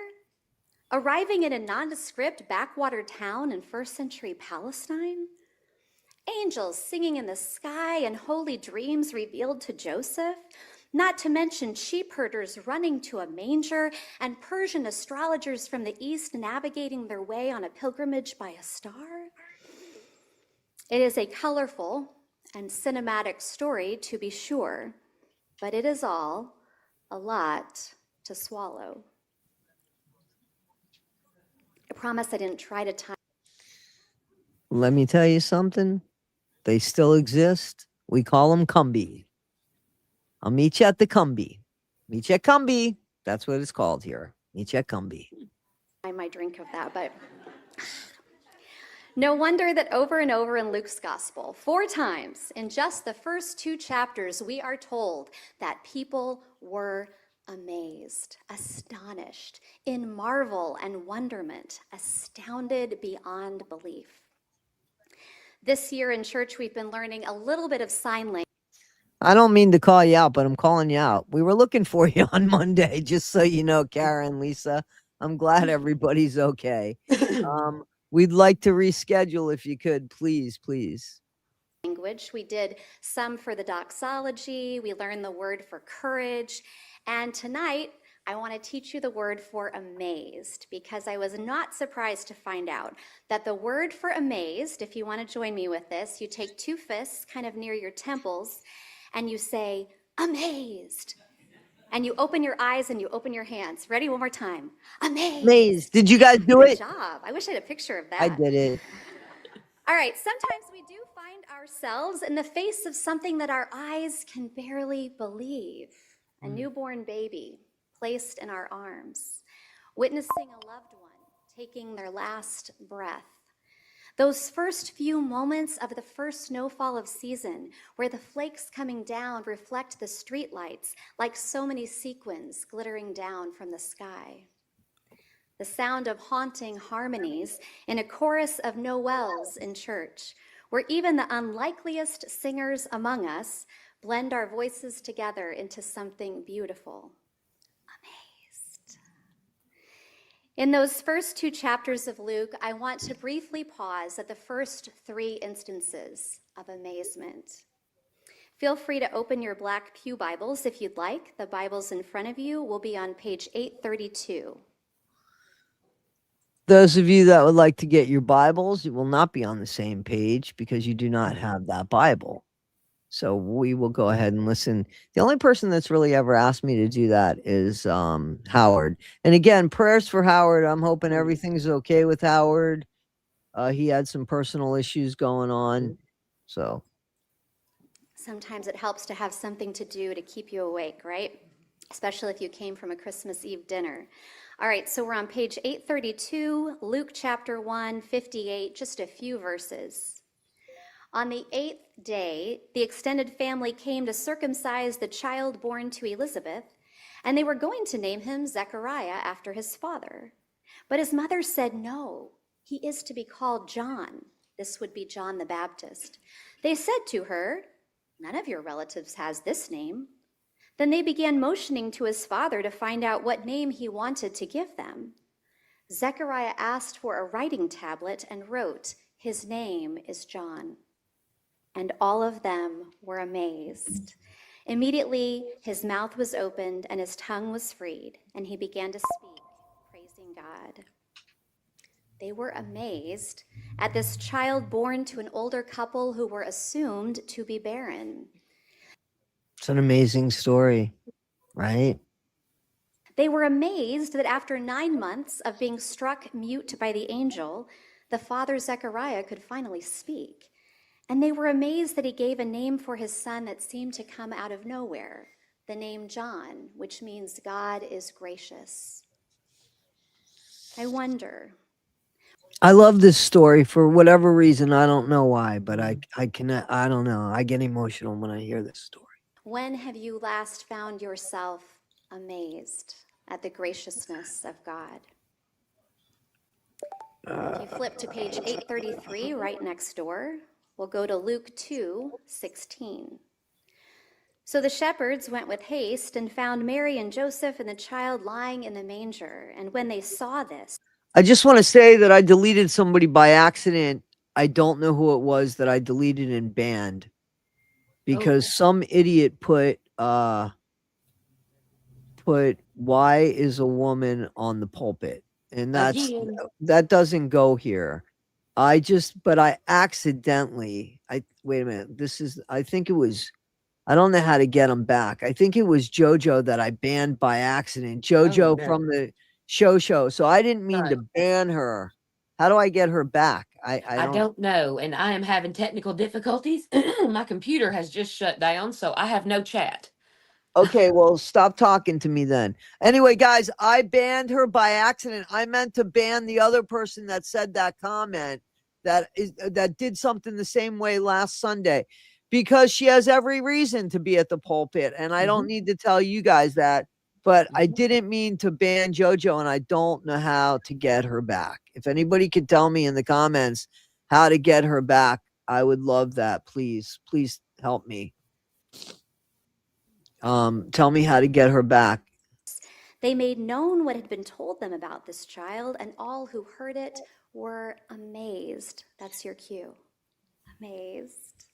arriving in a nondescript backwater town in first century Palestine, angels singing in the sky and holy dreams revealed to Joseph, not to mention sheep herders running to a manger and Persian astrologers from the east navigating their way on a pilgrimage by a star. It is a colorful and cinematic story, to be sure, but it is all a lot to swallow. I promise I didn't try to time. Let me tell you something. They still exist. We call them Cumby. I'll meet you at the Cumby. Meet you at Cumby. That's what it's called here. Meet you at Cumby. I might drink of that, but no wonder that over and over in Luke's gospel, 4 times in just the first 2 chapters, we are told that people were amazed, astonished, in marvel and wonderment, astounded beyond belief. This year in church, we've been learning a little bit of sign language. I don't mean to call you out, but I'm calling you out. We were looking for you on Monday, just so you know, Karen, Lisa. I'm glad everybody's okay. We'd like to reschedule if you could, please, please. Language. We did some for the doxology. We learned the word for courage. And tonight, I want to teach you the word for amazed, because I was not surprised to find out that the word for amazed, if you want to join me with this, you take two fists kind of near your temples and you say, amazed. And you open your eyes and you open your hands. Ready? One more time. Amazed. Amazed. Did you guys do Good it? job. I wish I had a picture of that. I did it. All right, sometimes we do find ourselves in the face of something that our eyes can barely believe. A newborn baby placed in our arms, witnessing a loved one taking their last breath. Those first few moments of the first snowfall of season, where the flakes coming down reflect the streetlights like so many sequins glittering down from the sky. The sound of haunting harmonies in a chorus of Noels in church, where even the unlikeliest singers among us blend our voices together into something beautiful. Amazed. In those first two chapters of Luke, I want to briefly pause at the first three instances of amazement. Feel free to open your Black Pew Bibles if you'd like. The Bibles in front of you will be on page 832. Those of you that would like to get your Bibles, it will not be on the same page because you do not have that Bible. So we will go ahead and listen. The only person that's really ever asked me to do that is Howard. And again, prayers for Howard. I'm hoping everything's okay with Howard. He had some personal issues going on. So Sometimes it helps to have something to do to keep you awake, right? Especially if you came from a Christmas Eve dinner. All right, so we're on page 832, Luke chapter 1, 58, just a few verses. On the 8th day, the extended family came to circumcise the child born to Elizabeth, and they were going to name him Zechariah after his father. But his mother said, no, he is to be called John. This would be John the Baptist. They said to her, none of your relatives has this name. Then they began motioning to his father to find out what name he wanted to give them. Zechariah asked for a writing tablet and wrote, his name is John. And all of them were amazed. Immediately his mouth was opened and his tongue was freed, and he began to speak, praising God. They were amazed at this child born to an older couple who were assumed to be barren. it's an amazing story, right? They were amazed that after 9 months of being struck mute by the angel, the father Zechariah could finally speak. And they were amazed that he gave a name for his son that seemed to come out of nowhere, the name John, which means God is gracious. I wonder. I love this story for whatever reason. I don't know why, but I don't know. I get emotional when I hear this story. When have you last found yourself amazed at the graciousness of God? If you flip to page 833, right next door, we'll go to Luke 2:16. So the shepherds went with haste and found Mary and Joseph and the child lying in the manger. And when they saw this, I just want to say that I deleted somebody by accident. I don't know who it was that I deleted and banned because some idiot put why is a woman on the pulpit, and Again. that doesn't go here. But I accidentally, wait a minute. I think it was, I don't know how to get them back. I think it was JoJo that I banned by accident. JoJo no. from the show. So I didn't mean to Right. ban her. How do I get her back? I don't know, and I am having technical difficulties. My computer has just shut down, so I have no chat. Okay, well, stop talking to me then. Anyway, guys, I banned her by accident. I meant to ban the other person that said that comment that did something the same way last Sunday, because she has every reason to be at the pulpit, and I don't need to tell you guys that, but I didn't mean to ban JoJo, and I don't know how to get her back. If anybody could tell me in the comments how to get her back, I would love that. Please help me. Tell me how to get her back. They made known what had been told them about this child, and all who heard it were amazed. That's your cue. Amazed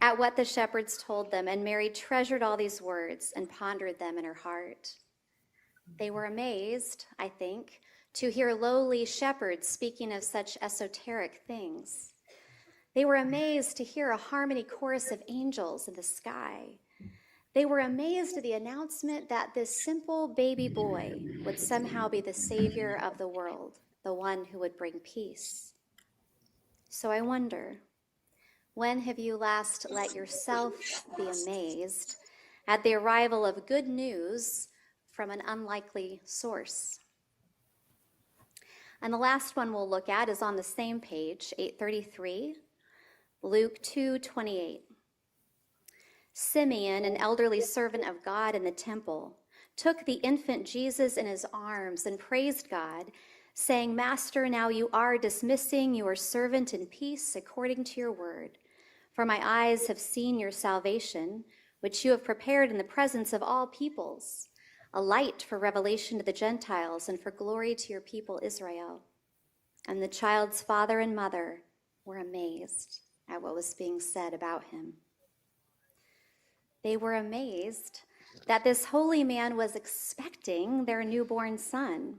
at what the shepherds told them, and Mary treasured all these words and pondered them in her heart. They were amazed, I think, to hear lowly shepherds speaking of such esoteric things. They were amazed to hear a harmony chorus of angels in the sky. They were amazed at the announcement that this simple baby boy would somehow be the savior of the world, the one who would bring peace. So I wonder, when have you last let yourself be amazed at the arrival of good news from an unlikely source? And the last one we'll look at is on the same page, 833, Luke 2:28. Simeon, an elderly servant of God in the temple, took the infant Jesus in his arms and praised God, saying, Master, now you are dismissing your servant in peace according to your word. For my eyes have seen your salvation, which you have prepared in the presence of all peoples, a light for revelation to the Gentiles and for glory to your people Israel. And the child's father and mother were amazed at what was being said about him. They were amazed that this holy man was expecting their newborn son.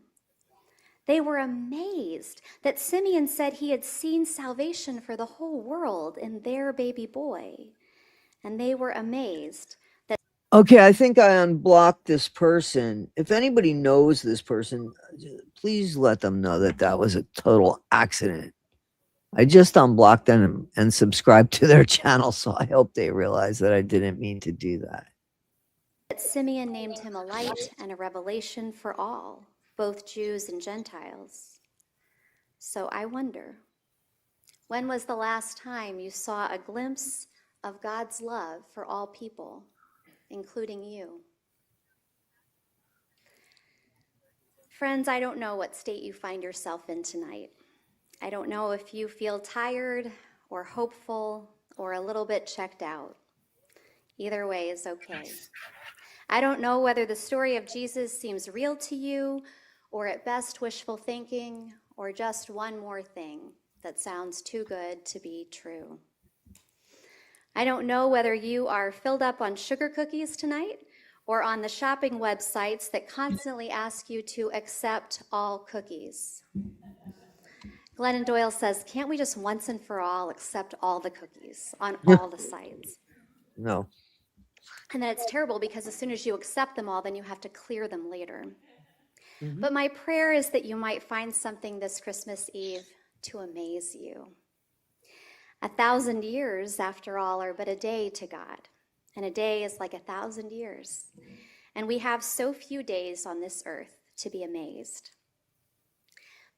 They were amazed that Simeon said he had seen salvation for the whole world in their baby boy. And they were amazed that. Okay, I think I unblocked this person. If anybody knows this person, please let them know that that was a total accident. I just unblocked them and subscribed to their channel, so I hope they realize that I didn't mean to do that. Simeon named him a light and a revelation for all, both Jews and Gentiles. So I wonder, when was the last time you saw a glimpse of God's love for all people, including you? Friends, I don't know what state you find yourself in tonight. I don't know if you feel tired or hopeful or a little bit checked out. Either way is okay. I don't know whether the story of Jesus seems real to you or at best wishful thinking or just one more thing that sounds too good to be true. I don't know whether you are filled up on sugar cookies tonight or on the shopping websites that constantly ask you to accept all cookies. Glennon Doyle says, can't we just once and for all accept all the cookies on all the sites? No. And then it's terrible because as soon as you accept them all, then you have to clear them later. Mm-hmm. But my prayer is that you might find something this Christmas Eve to amaze you. 1,000 years, after all, are but a day to God, and a day is like 1,000 years. And we have so few days on this earth to be amazed.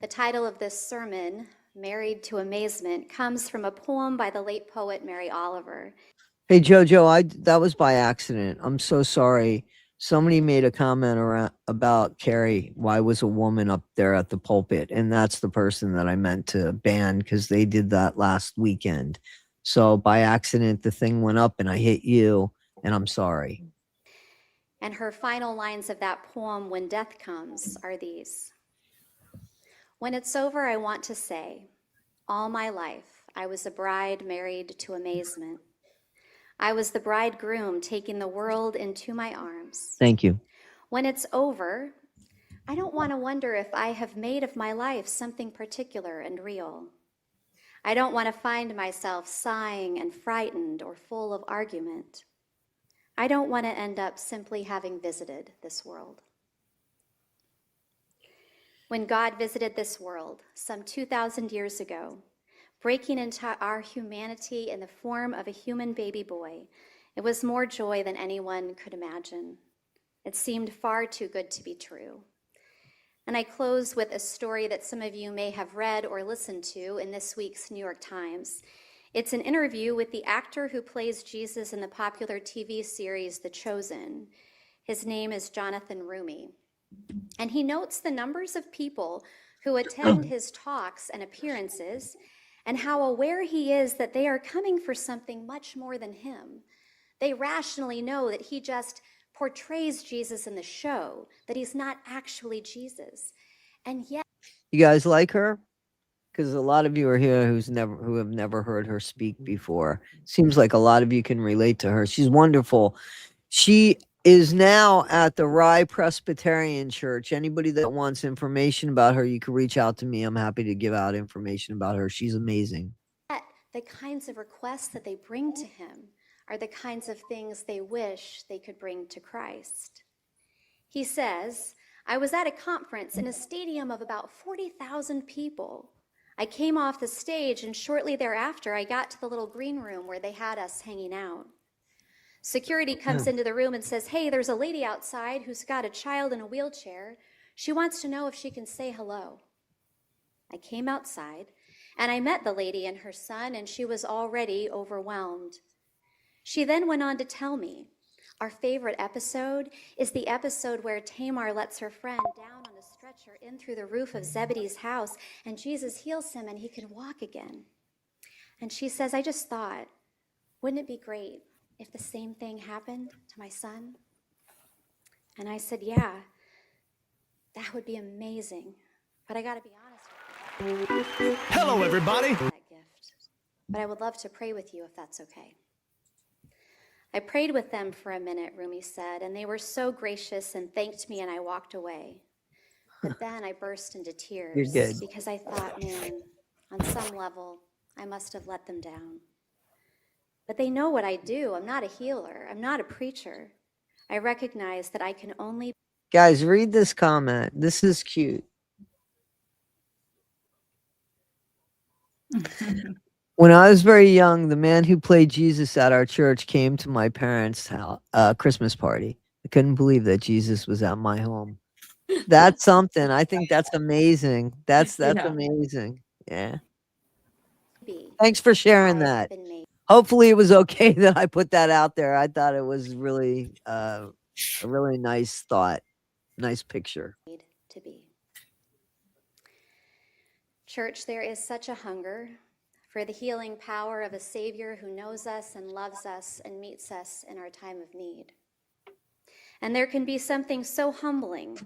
The title of this sermon, Married to Amazement, comes from a poem by the late poet Mary Oliver. Hey, Jojo, that was by accident. I'm so sorry. Somebody made a comment about Carrie. Why was a woman up there at the pulpit? And that's the person that I meant to ban because they did that last weekend. So by accident, the thing went up and I hit you, and I'm sorry. And her final lines of that poem, When Death Comes, are these. When it's over, I want to say, all my life, I was a bride married to amazement. I was the bridegroom taking the world into my arms. Thank you. When it's over, I don't want to wonder if I have made of my life something particular and real. I don't want to find myself sighing and frightened or full of argument. I don't want to end up simply having visited this world. When God visited this world some 2,000 years ago, breaking into our humanity in the form of a human baby boy, it was more joy than anyone could imagine. It seemed far too good to be true. And I close with a story that some of you may have read or listened to in this week's New York Times. It's an interview with the actor who plays Jesus in the popular TV series The Chosen. His name is Jonathan Rumi. And he notes the numbers of people who attend his talks and appearances and how aware he is that they are coming for something much more than him. They rationally know that he just portrays Jesus in the show, that he's not actually Jesus. And yet, You guys like her? Because a lot of you are here who have never heard her speak before. Seems like a lot of you can relate to her. She's wonderful. She is now at the Rye Presbyterian Church. Anybody that wants information about her, you can reach out to me. I'm happy to give out information about her. She's amazing. the kinds of requests that they bring to him are the kinds of things they wish they could bring to Christ. He says, I was at a conference in a stadium of about 40,000 people. I came off the stage, and shortly thereafter, I got to the little green room where they had us hanging out. Security comes into the room and says, hey, there's a lady outside who's got a child in a wheelchair. She wants to know if she can say hello. I came outside, and I met the lady and her son, and she was already overwhelmed. She then went on to tell me, our favorite episode is the episode where Tamar lets her friend down on a stretcher in through the roof of Zebedee's house, and Jesus heals him and he can walk again. And she says, I just thought, wouldn't it be great if the same thing happened to my son? And I said, yeah, that would be amazing. But I got to be honest with you. Hello, everybody. That gift. But I would love to pray with you if that's okay. I prayed with them for a minute, Rumi said, and they were so gracious and thanked me, and I walked away. But then I burst into tears. You're good. Because I thought, man, on some level, I must have let them down. But they know what I do. I'm not a healer. I'm not a preacher. I recognize that I can only... Guys, read this comment. This is cute. When I was very young, the man who played Jesus at our church came to my parents' house, Christmas party. I couldn't believe that Jesus was at my home. That's something. I think that's amazing. That's Yeah. amazing. Yeah. be. Thanks for sharing I've that. been made Hopefully it was okay that I put that out there. I thought it was really a really nice thought. Nice picture. to be. Church, there is such a hunger for the healing power of a Savior who knows us and loves us and meets us in our time of need. And there can be something so humbling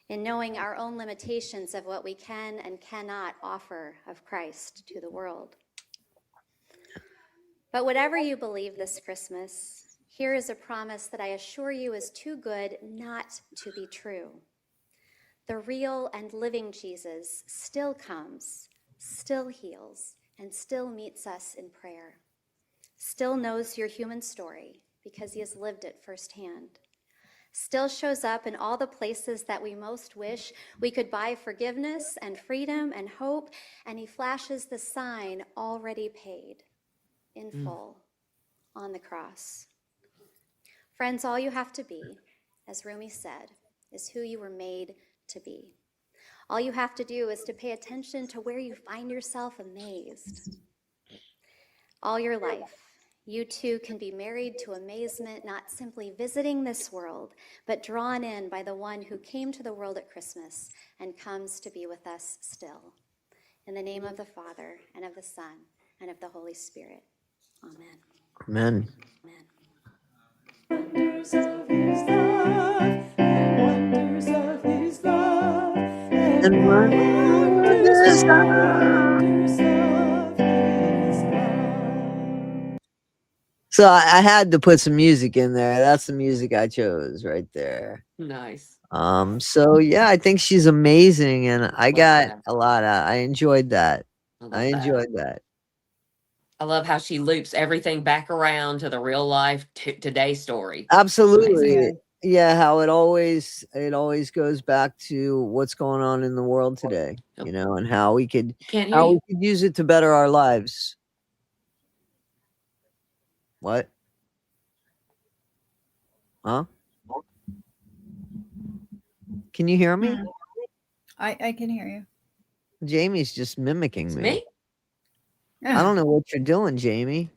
in knowing our own limitations of what we can and cannot offer of Christ to the world. But whatever you believe this Christmas, here is a promise that I assure you is too good not to be true. The real and living Jesus still comes, still heals, and still meets us in prayer. Still knows your human story because he has lived it firsthand. Still shows up in all the places that we most wish we could buy forgiveness and freedom and hope, and he flashes the sign already paid in full on the cross. Friends, all you have to be, as Rumi said, is who you were made to be. All you have to do is to pay attention to where you find yourself amazed. All your life, you too can be married to amazement, not simply visiting this world, but drawn in by the one who came to the world at Christmas and comes to be with us still. In the name of the Father, and of the Son, and of the Holy Spirit. Amen. Amen. Amen. Wonders of his love, and wonders of his love, and wonders of his love. So I had to put some music in there. That's the music I chose right there. Nice. So yeah, I think she's amazing, and I Love got that. a lot of. I enjoyed that. love I that. enjoyed that. I love how she loops everything back around to the real life today story. Absolutely. Amazing. Yeah, how it always goes back to what's going on in the world today, Yep. you know, and how we could Can't hear you. use it to better our lives. What? Huh? Can you hear me? I can hear you. Jamie's just mimicking It's me. me? I don't know what you're doing, Jamie.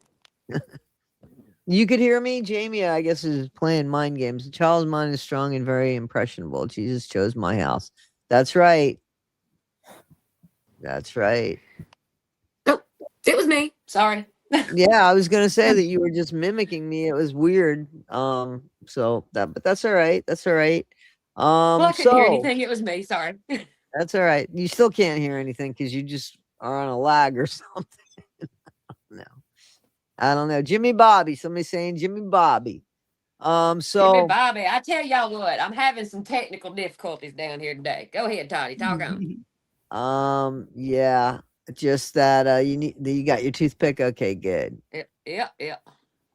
You could hear me? Jamie, I guess, is playing mind games. The child's mind is strong and very impressionable. Jesus chose my house. That's right. That's right. Nope. It was me. Sorry. Yeah, I was gonna say that you were just mimicking me. It was weird. So but that's all right. That's all right. Well, I couldn't hear So anything. It was me. Sorry. that's all right. You still can't hear anything because you just are on a lag or something. No, I don't know. Jimmy Bobby. Somebody saying Jimmy Bobby. Jimmy So Bobby, I tell y'all what, I'm having some technical difficulties down here today. Go ahead, Toddy. Talk on. yeah, just that you got your toothpick. Okay, good. Yep.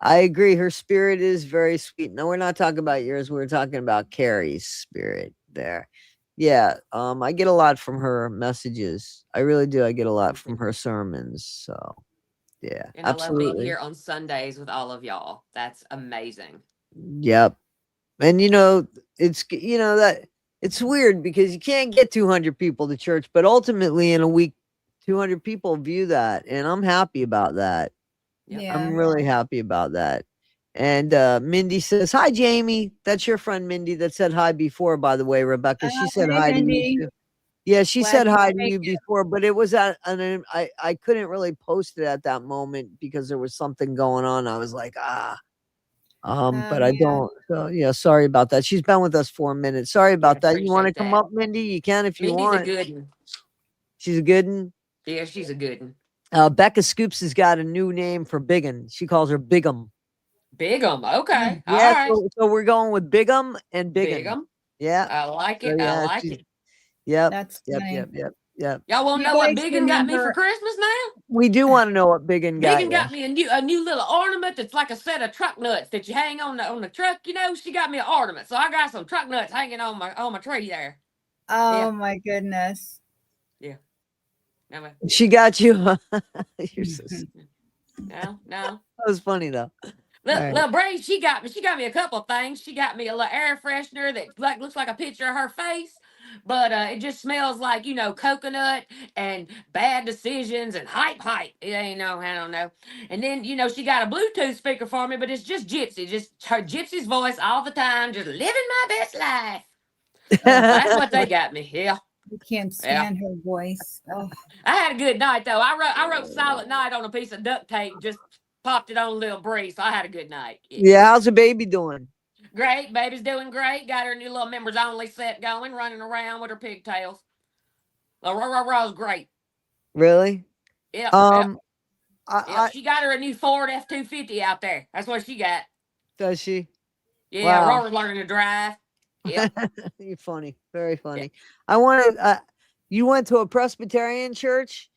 I agree. Her spirit is very sweet. No, we're not talking about yours. We're talking about Carrie's spirit there. Yeah. I get a lot from her messages. I really do. I get a lot from her sermons. So yeah, And I love being absolutely. here on Sundays with all of y'all. That's amazing. Yep. And it's that it's weird because you can't get 200 people to church, but ultimately in a week 200 people view that, and I'm happy about that. Yep. Yeah. I'm really happy about that. And Mindy says, "Hi, Jamie." That's your friend Mindy that said hi before, by the way, Rebecca. She said Hey, hi to you Mindy. too. Yeah, she Glad said you hi could to make you it. before, but it was I couldn't really post it at that moment because there was something going on. I was like, but I Yeah. don't. So yeah, sorry about that. She's been with us 4 minutes. Sorry Yeah, about that. You want to appreciate come that. up, Mindy? You can if you Mindy's a want. good one. She's a good one. Yeah, she's a good one. Becca Scoops has got a new name for Biggin. She calls her Bigum. Big'em. Okay. All Yeah, right. so we're going with Bigum and Biggin. Big'em. Yeah. I like So it. I yeah, like she's it. yep, That's yep, funny. yep, yep, yep. Y'all want to You know what guys Biggin got me for remember? Christmas now? We do want to know what Biggin got Biggin you. got me a new little ornament that's like a set of truck nuts that you hang on the truck. You know, she got me an ornament, so I got some truck nuts hanging on my tree there. Oh my goodness. Yeah. No, She got you. You're so no. that was funny though. Look, All right. little Bree, she got me a couple of things. She got me a little air freshener that looks like a picture of her face, but it just smells like coconut and bad decisions and hype. It ain't no, I don't know. And then she got a Bluetooth speaker for me, but it's just Gypsy, just her Gypsy's voice all the time, just living my best life. So that's what they got me. Yeah, You can't yeah. stand her voice. Oh, I had a good night though. I wrote Silent Night on a piece of duct tape, just popped it on a little Bree, so I had a good night. Yeah. Yeah, how's the baby doing? Great. Baby's doing great. Got her new little members only set going, running around with her pigtails. The Raw's great. Really? Yep. Um, Yep. She got her a new Ford F-250 out there. That's what she got. does she? Yeah, Wow. Rora's learning to drive. Yep. You're funny. Very Yeah. funny. I wanted you went to a Presbyterian church?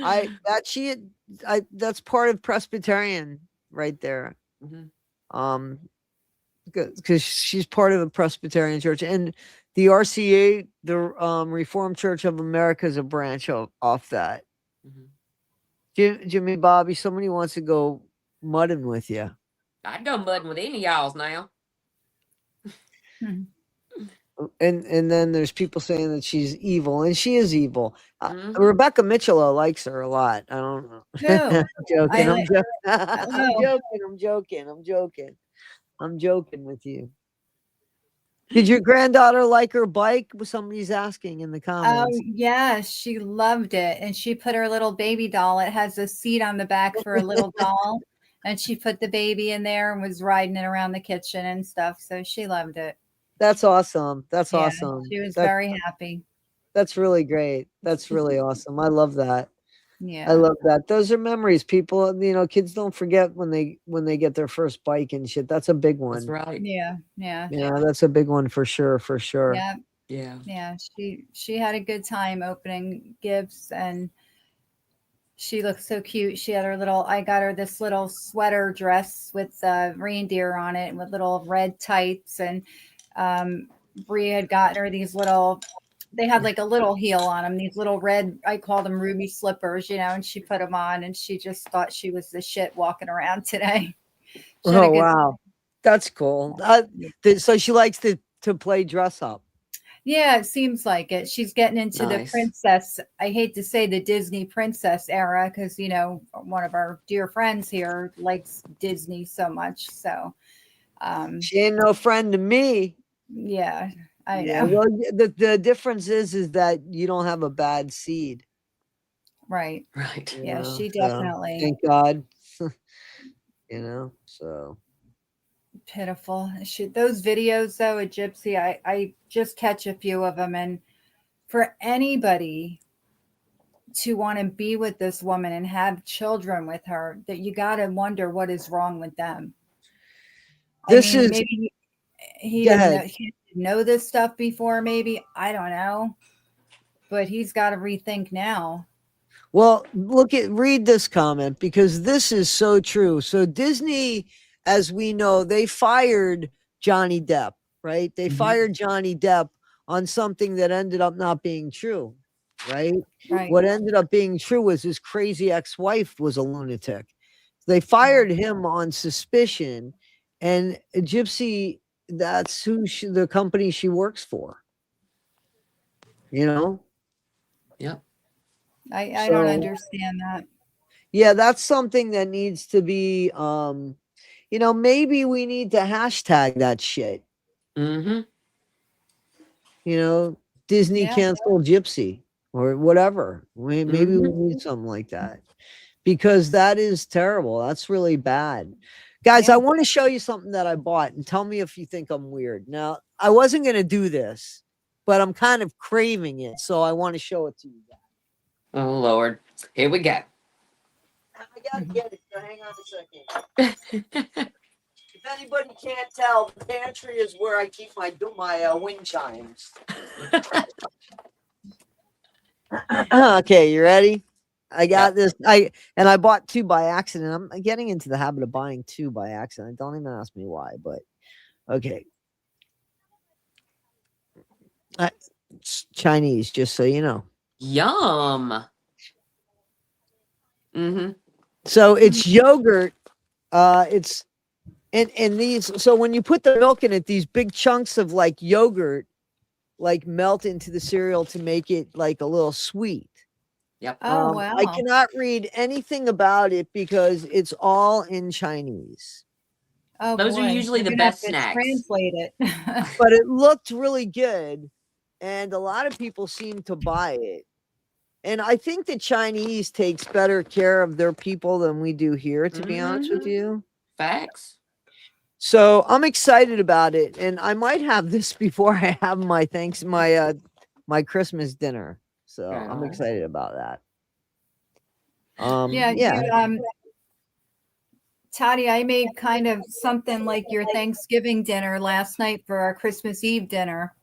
That's part of Presbyterian right there. Mhm. Because she's part of a Presbyterian church, and the RCA, the Reformed Church of America, is a branch off that. Mhm. Jimmy Bobby, somebody wants to go mudding with you. I'd go mudding with any of y'all's now. And then there's people saying that she's evil, and she is evil. Mhm. Rebecca Mitchell likes her a lot. I don't know. no. I'm joking. I I'm like. joking. Oh. I'm joking with you. Did your granddaughter like her bike? Somebody's asking in the Oh comments. yes, she loved it, and she put her little baby doll. It has a seat on the back for a little doll, and she put the baby in there and was riding it around the kitchen and stuff. So she loved it. That's awesome. That's Yeah, awesome. she was very happy. That's really great. That's really awesome. I love that. I Yeah, love that. Those are memories. People, kids don't forget when they get their first bike and shit. That's a big That's one. right. yeah. Yeah, that's a big one for sure. For sure. Yeah, Yeah. yeah. She had a good time opening gifts, and she looked so cute. She had her little. I got her this little sweater dress with reindeer on it, and with little red tights, and Brie had gotten her these little. They had like a little heel on them. These little red. I call them ruby slippers, and she put them on, and she just thought she was the shit walking around today. She had a Oh good. wow, that's cool. So she likes to play dress up. Yeah, it seems like it. She's getting into the Nice. princess. I hate to say the Disney princess era because, one of our dear friends here likes Disney so much. So, She ain't no friend to me. yeah, I Yeah. know. Well, the difference is that you don't have a bad seed. Right. Right. Yeah, she So definitely. thank God. So Pitiful. Those videos though at Gypsy, I just catch a few of them, and for anybody to want to be with this woman and have children with her, that you got to wonder what is wrong with them. This is Maybe he go didn't ahead. know, he didn't know this stuff before, maybe, I don't know, but he's got to rethink now. Well, read this comment because this is so true. So Disney, as we know, they fired Johnny Depp, right? They fired Johnny Depp on something that ended up not being true, right? Right. What ended up being true was his crazy ex-wife was a lunatic. They fired him on suspicion, and Gypsy, that's who the company she works for. You know? Yep. I don't understand that. Yeah, that's something that needs to be maybe we need to hashtag that shit. Mm-hmm. Disney Yeah. cancel Gypsy or whatever. Maybe we need something like that because that is terrible. That's really bad. Guys, I want to show you something that I bought and tell me if you think I'm weird. Now, I wasn't going to do this, but I'm kind of craving it, so I want to show it to you guys. Oh, Lord. Here we go. I gotta get it, so hang on a second. If anybody can't tell, the pantry is where I keep my wind chimes. Okay, you ready? I got this. I bought 2 by accident. I'm getting into the habit of buying 2 by accident. Don't even ask me why, but okay. It's Chinese, just so you know. Yum. Mm-hmm. So it's yogurt. It's and these. So when you put the milk in it, these big chunks of like yogurt like melt into the cereal to make it like a little sweet. Yep. Oh, wow. I cannot read anything about it because it's all in Chinese. Oh, Those are boy. usually You're the gonna have best to snacks. translate it. But it looked really good, and a lot of people seem to buy it. And I think the Chinese takes better care of their people than we do here, to be honest with you. Facts. So I'm excited about it, and I might have this before I have my my Christmas dinner. So I'm excited about that. Yeah. Toddy, I made kind of something like your Thanksgiving dinner last night for our Christmas Eve dinner.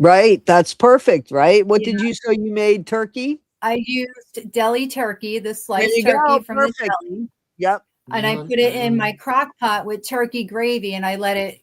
Right, that's perfect, right? What did you so you made turkey? I used deli turkey, the There sliced you turkey go, from perfect. the deli. Yep. And I put it in my crock pot with turkey gravy, and I let it,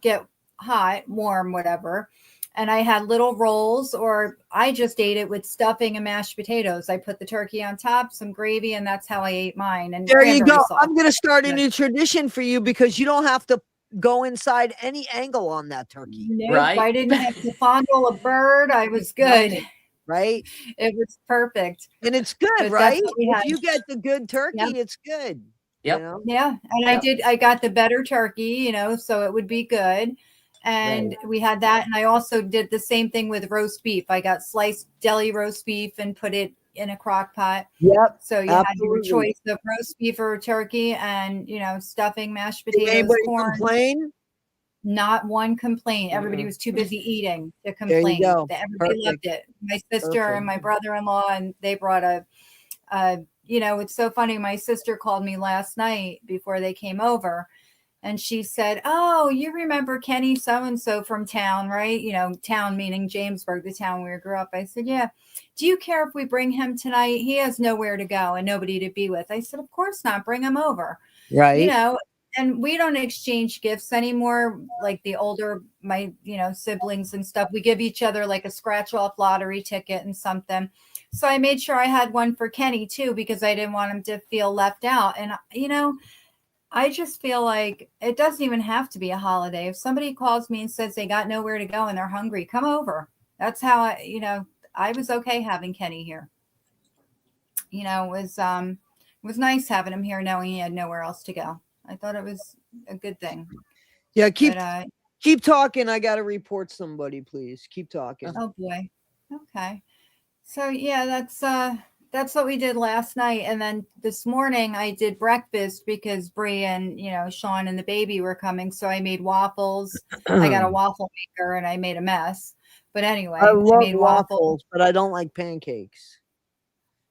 get hot, warm, whatever. And I had little rolls, or I just ate it with stuffing and mashed potatoes. I put the turkey on top, some gravy, and that's how I ate mine. And There you go. sauce. I'm going to start a new tradition for you because you don't have to go inside any angle on that turkey. Nope, Right. I didn't have to fondle a bird. I was good. Right? It was perfect. And it's good, But right? that's what we If had. you get the good turkey, Yep. it's good. Yep. You know? Yeah. And I got the better turkey, so it would be good. And we had that. And I also did the same thing with roast beef. I got sliced deli roast beef and put it in a crock pot. Yep. So you had your absolutely. choice of roast beef or turkey, and stuffing, mashed Did potatoes, anybody corn. complain? Not one complaint. Everybody was too busy eating to There you complain. go. Everybody loved it. My sister Perfect. and my brother-in-law, and they brought it's so funny. My sister called me last night before they came over, and she said, "Oh, you remember Kenny so-and-so from town, right? Town meaning Jamesburg, the town where we grew up." I said, "Yeah. Do you care if we bring him tonight? He has nowhere to go and nobody to be with." I said, "Of course not. Bring him over." Right. And we don't exchange gifts anymore. Like my siblings and stuff, we give each other like a scratch off lottery ticket and something. So I made sure I had one for Kenny too, because I didn't want him to feel left out. And I just feel like it doesn't even have to be a holiday. If somebody calls me and says they got nowhere to go and they're hungry, come over. That's how I was okay having Kenny here. It was nice having him here knowing he had nowhere else to go. I thought it was a good thing. Yeah, keep talking. I got to report somebody, please. Keep talking. Oh boy. Okay. So yeah, That's what we did last night. And then this morning I did breakfast because Bree and, Sean and the baby were coming. So I made waffles. I got a waffle maker and I made a mess. But anyway, I I love made waffles. waffles, but I don't like pancakes.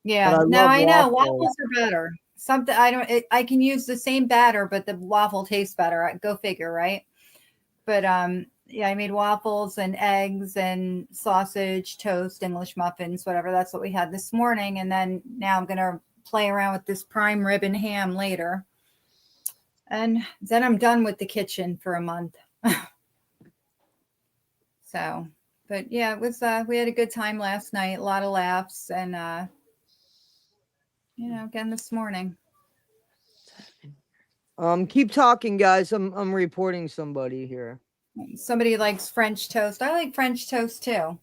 But Yeah. I No, love I know waffles. waffles are better. Something I can use the same batter, but the waffle tastes better. Go figure, right? But yeah, I made waffles and eggs and sausage, toast, English muffins, whatever. That's what we had this morning. And then now I'm gonna play around with this prime rib and ham later. And then I'm done with the kitchen for a month. So, but yeah, it was we had a good time last night, a lot of laughs, and again this morning. Keep talking, guys. I'm reporting somebody here. Somebody likes French toast. I like French toast too.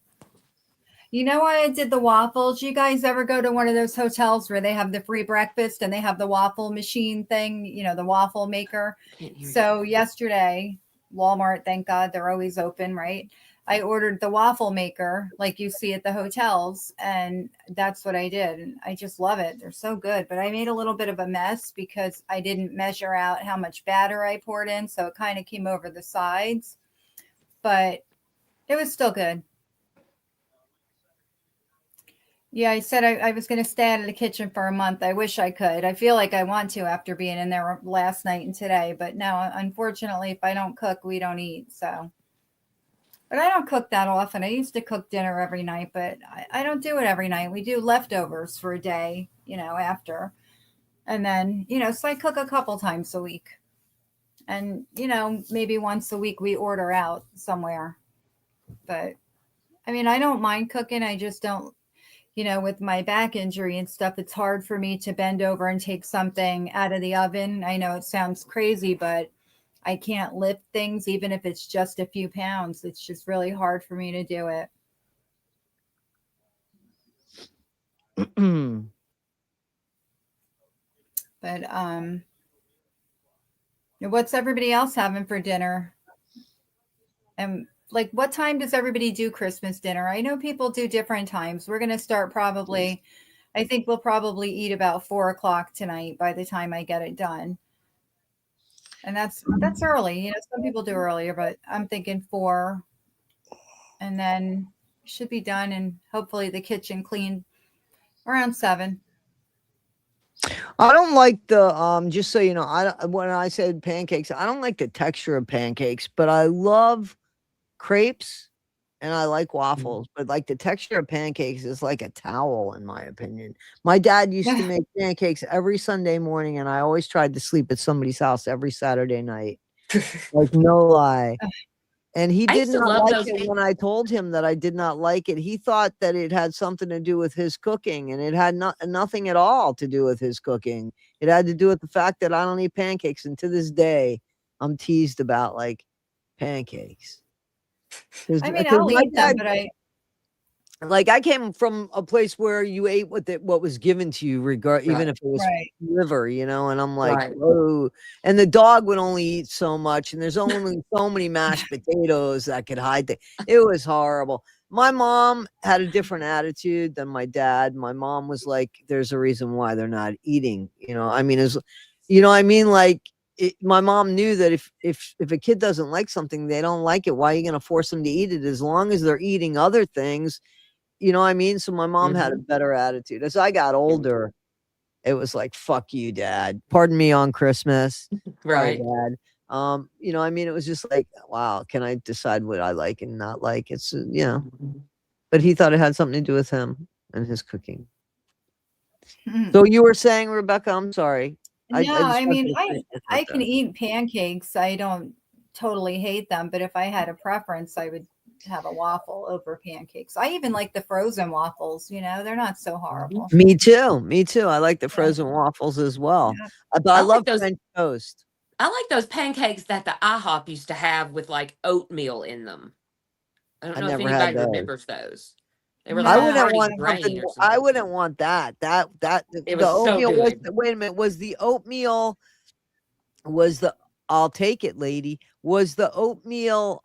You know why I did the waffles? You guys ever go to one of those hotels where they have the free breakfast and they have the waffle machine thing, the waffle maker? So yesterday, Walmart, thank God they're always open, right? I ordered the waffle maker like you see at the hotels, and that's what I did. And I just love it. They're so good. But I made a little bit of a mess because I didn't measure out how much batter I poured in. So it kind of came over the sides, but it was still good. Yeah, I said I was going to stay out of the kitchen for a month. I wish I could. I feel like I want to after being in there last night and today. But no, unfortunately, if I don't cook, we don't eat. So, but I don't cook that often. I used to cook dinner every night, but I don't do it every night. We do leftovers for a day, after. And then, so I cook a couple times a week. And, maybe once a week we order out somewhere. But I mean, I don't mind cooking. I just don't. With my back injury and stuff, it's hard for me to bend over and take something out of the oven. I know it sounds crazy, but I can't lift things, even if it's just a few pounds. It's just really hard for me to do it. But what's everybody else having for dinner? And like, what time does everybody do Christmas dinner? I know people do different times. We're going to start probably, I think we'll probably eat about 4:00 tonight by the time I get it done. And that's early. Some people do earlier, but I'm thinking 4, and then should be done and hopefully the kitchen clean around 7. I don't like the just so you know, when I said pancakes, I don't like the texture of pancakes, but I love crepes and I like waffles, but like the texture of pancakes is like a towel in my opinion. My dad used to make pancakes every Sunday morning and I always tried to sleep at somebody's house every Saturday night. Like no lie. And he I did used to not love like those. it when I told him that I did not like it. He thought that it had something to do with his cooking, and it had nothing at all to do with his cooking. It had to do with the fact that I don't eat pancakes, and to this day, I'm teased about like pancakes. I mean, I'll My eat them, dad, but like I came from a place where you ate what was given to you, even if it was right. liver, and I'm like, Right. whoa. And the dog would only eat so much, and there's only so many mashed potatoes that could hide it was horrible. My mom had a different attitude than my dad. My mom was like, there's a reason why they're not eating, I mean, like my mom knew that if a kid doesn't like something, they don't like it. Why are you going to force them to eat it? As long as they're eating other things, you know what I mean? So my mom had a better attitude. As I got older, it was like, fuck you, Dad. Pardon me on Christmas. Sorry, Right. Dad. I mean, it was just like, wow, can I decide what I like and not like? It's but he thought it had something to do with him and his cooking. So you were saying, Rebecca, I'm sorry. No, I mean, I can that. eat pancakes. I don't totally hate them, but if I had a preference, I would have a waffle over pancakes. I even like the frozen waffles, they're not so horrible. Me too. I like the frozen waffles as well. Yeah. But I I love like those. French toast. I like those pancakes that the IHOP used to have with like oatmeal in them. I don't I know if never had anybody those. remembers those. They were No, I like wouldn't hearty want grain something. or I something. wouldn't want that. It The was so oatmeal was. good. Wait a minute. Was the oatmeal? Was the? I'll take it, lady. Was the oatmeal?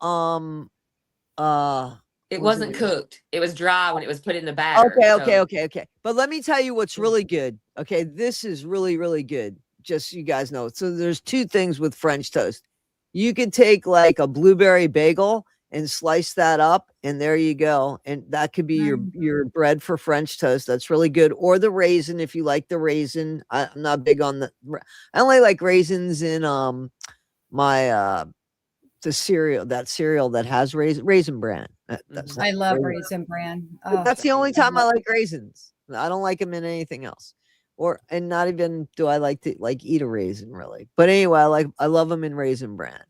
It Was wasn't it? cooked. It was dry when it was put in the batter. Okay. But let me tell you what's really good. Okay, this is really, really good. Just so you guys know. So there's two things with French toast. You could take like a blueberry bagel and slice that up, and there you go. And that could be your bread for French toast. That's really good. Or the raisin if you like the raisin. I'm not big on I only like raisins in my the cereal that has raisin bran. That's I not love raisin. Raisin Bran. But Oh, that's the only time I love- like raisins. I don't like them in anything else. And not even do I like to eat a raisin really. But anyway, I love them in raisin bran.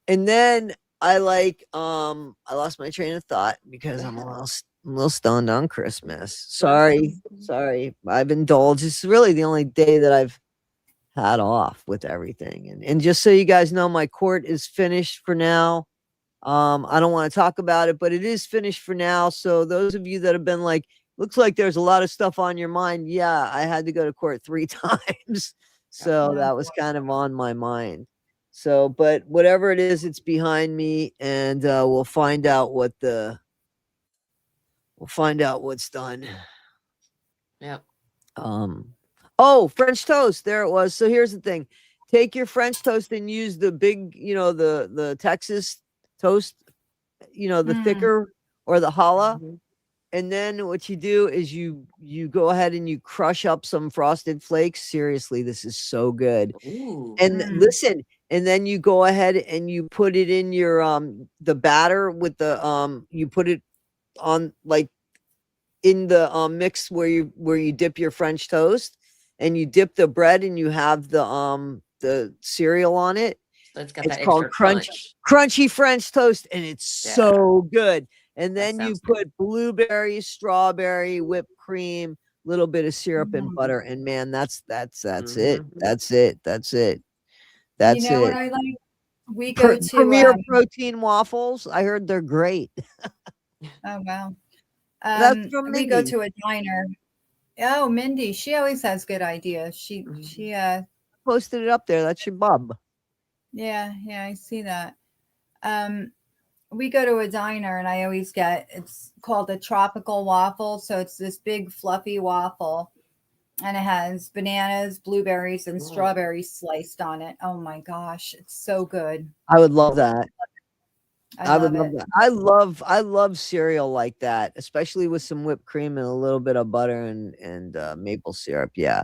And then I lost my train of thought because I'm a little stoned on Christmas. Sorry. I've indulged. It's really the only day that I've had off with everything. And just so you guys know, my court is finished for now. I don't want to talk about it, but it is finished for now. So those of you that have been like, looks like there's a lot of stuff on your mind. Yeah, I had to go to court 3 times. So that was kind of on my mind. So, but whatever it is, it's behind me, and we'll find out what's done. Yep. Oh, French toast. There it was. So here's the thing. Take your French toast and use the big, the Texas toast, the thicker or the challah. Mhm. And then what you do is you go ahead and you crush up some Frosted Flakes. Seriously, this is so good. Ooh. And listen, and then you go ahead and you put it in your the batter with the you put it on like in the mix where you dip your French toast, and you dip the bread and you have the cereal on it. So it's got It's that called extra crunchy French toast, and it's so good. And That then you sounds good. put blueberry, strawberry, whipped cream, little bit of syrup and Mhm. butter, and man, that's it. Mhm. That's it. you know what I like? We go to Premier Protein waffles. I heard they're great. oh wow. That's from We go Mindy. to a diner. Oh, Mindy, she always has good ideas. She Posted it up there. That's your bub. yeah, I see that. We go to a diner and I always it's called a tropical waffle. So it's this big fluffy waffle and it has bananas, blueberries, and strawberries sliced on it. Oh my gosh, it's so good. I would love that. I would love love it. that. I love cereal like that, especially with some whipped cream and a little bit of butter and maple syrup. Yeah,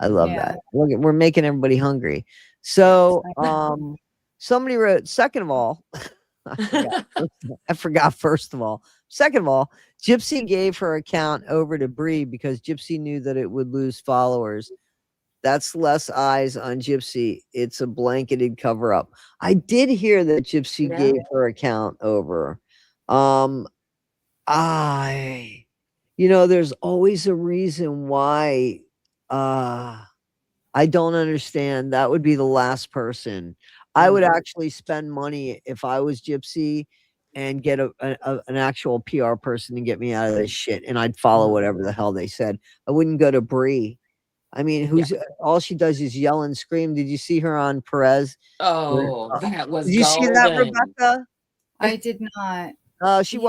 I love that. Look, we're making everybody hungry. So, somebody wrote. Second of all, I forgot. First of all, second of all, Gypsy gave her account over to Bree because Gypsy knew that it would lose followers. That's less eyes on Gypsy. It's a blanketed cover up. I did hear that Gypsy gave her account over. There's always a reason why I don't understand. That would be the last person. I would actually spend money if I was Gypsy and get an actual PR person to get me out of this shit, and I'd follow whatever the hell they said. I wouldn't go to Bree. I mean, all she does is yell and scream. Did you see her on Perez? Oh, that was Did you see that, golden. Rebecca? I did not. First of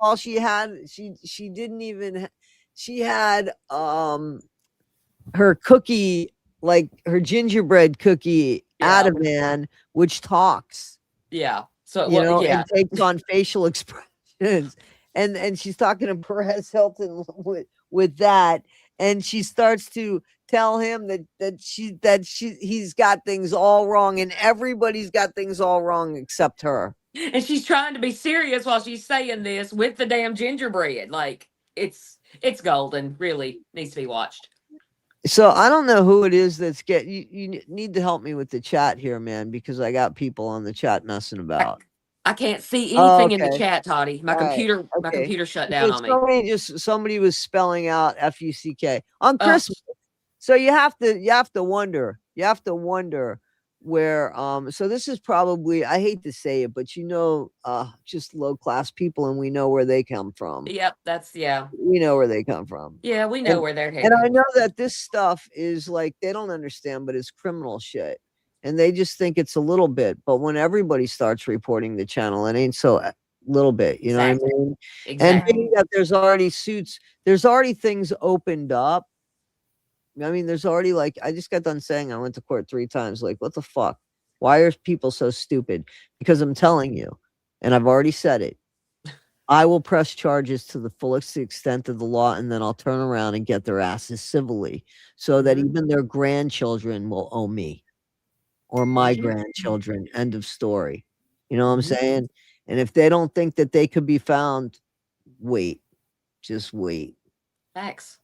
all, she didn't even she had her cookie, like her gingerbread cookie Ativan, which talks. Yeah. So and takes on facial expressions. And she's talking to Perez Hilton with that. And she starts to tell him that he's got things all wrong, and everybody's got things all wrong except her. And she's trying to be serious while she's saying this with the damn gingerbread. Like it's golden. Really needs to be watched. So I don't know who it is that's you need to help me with the chat here, man, because I got people on the chat messing about. I can't see anything in the okay. chat, Toddy. My computer shut down on me. Somebody was spelling out FUCK on Christmas. So you have to wonder where so this is probably, I hate to say it, but just low class people, and we know where they come from. Yep, we know where they come from. Yeah, we know where they're headed. And I know that this stuff is like, they don't understand, but it's criminal shit. And they just think it's a little bit, but when everybody starts reporting the channel, it ain't so little bit, you know what I Exactly. mean? And Exactly. being that there's already suits, there's already things opened up. I mean, there's already like, I just got done saying I went to court 3 times. Like, what the fuck? Why are people so stupid? Because I'm telling you, and I've already said it, I will press charges to the fullest extent of the law, and then I'll turn around and get their asses civilly so that Mhm. even their grandchildren will owe me or my Mhm. grandchildren. End of story. You know what I'm Mhm. saying? And if they don't think that they could be found, wait, just wait. Facts.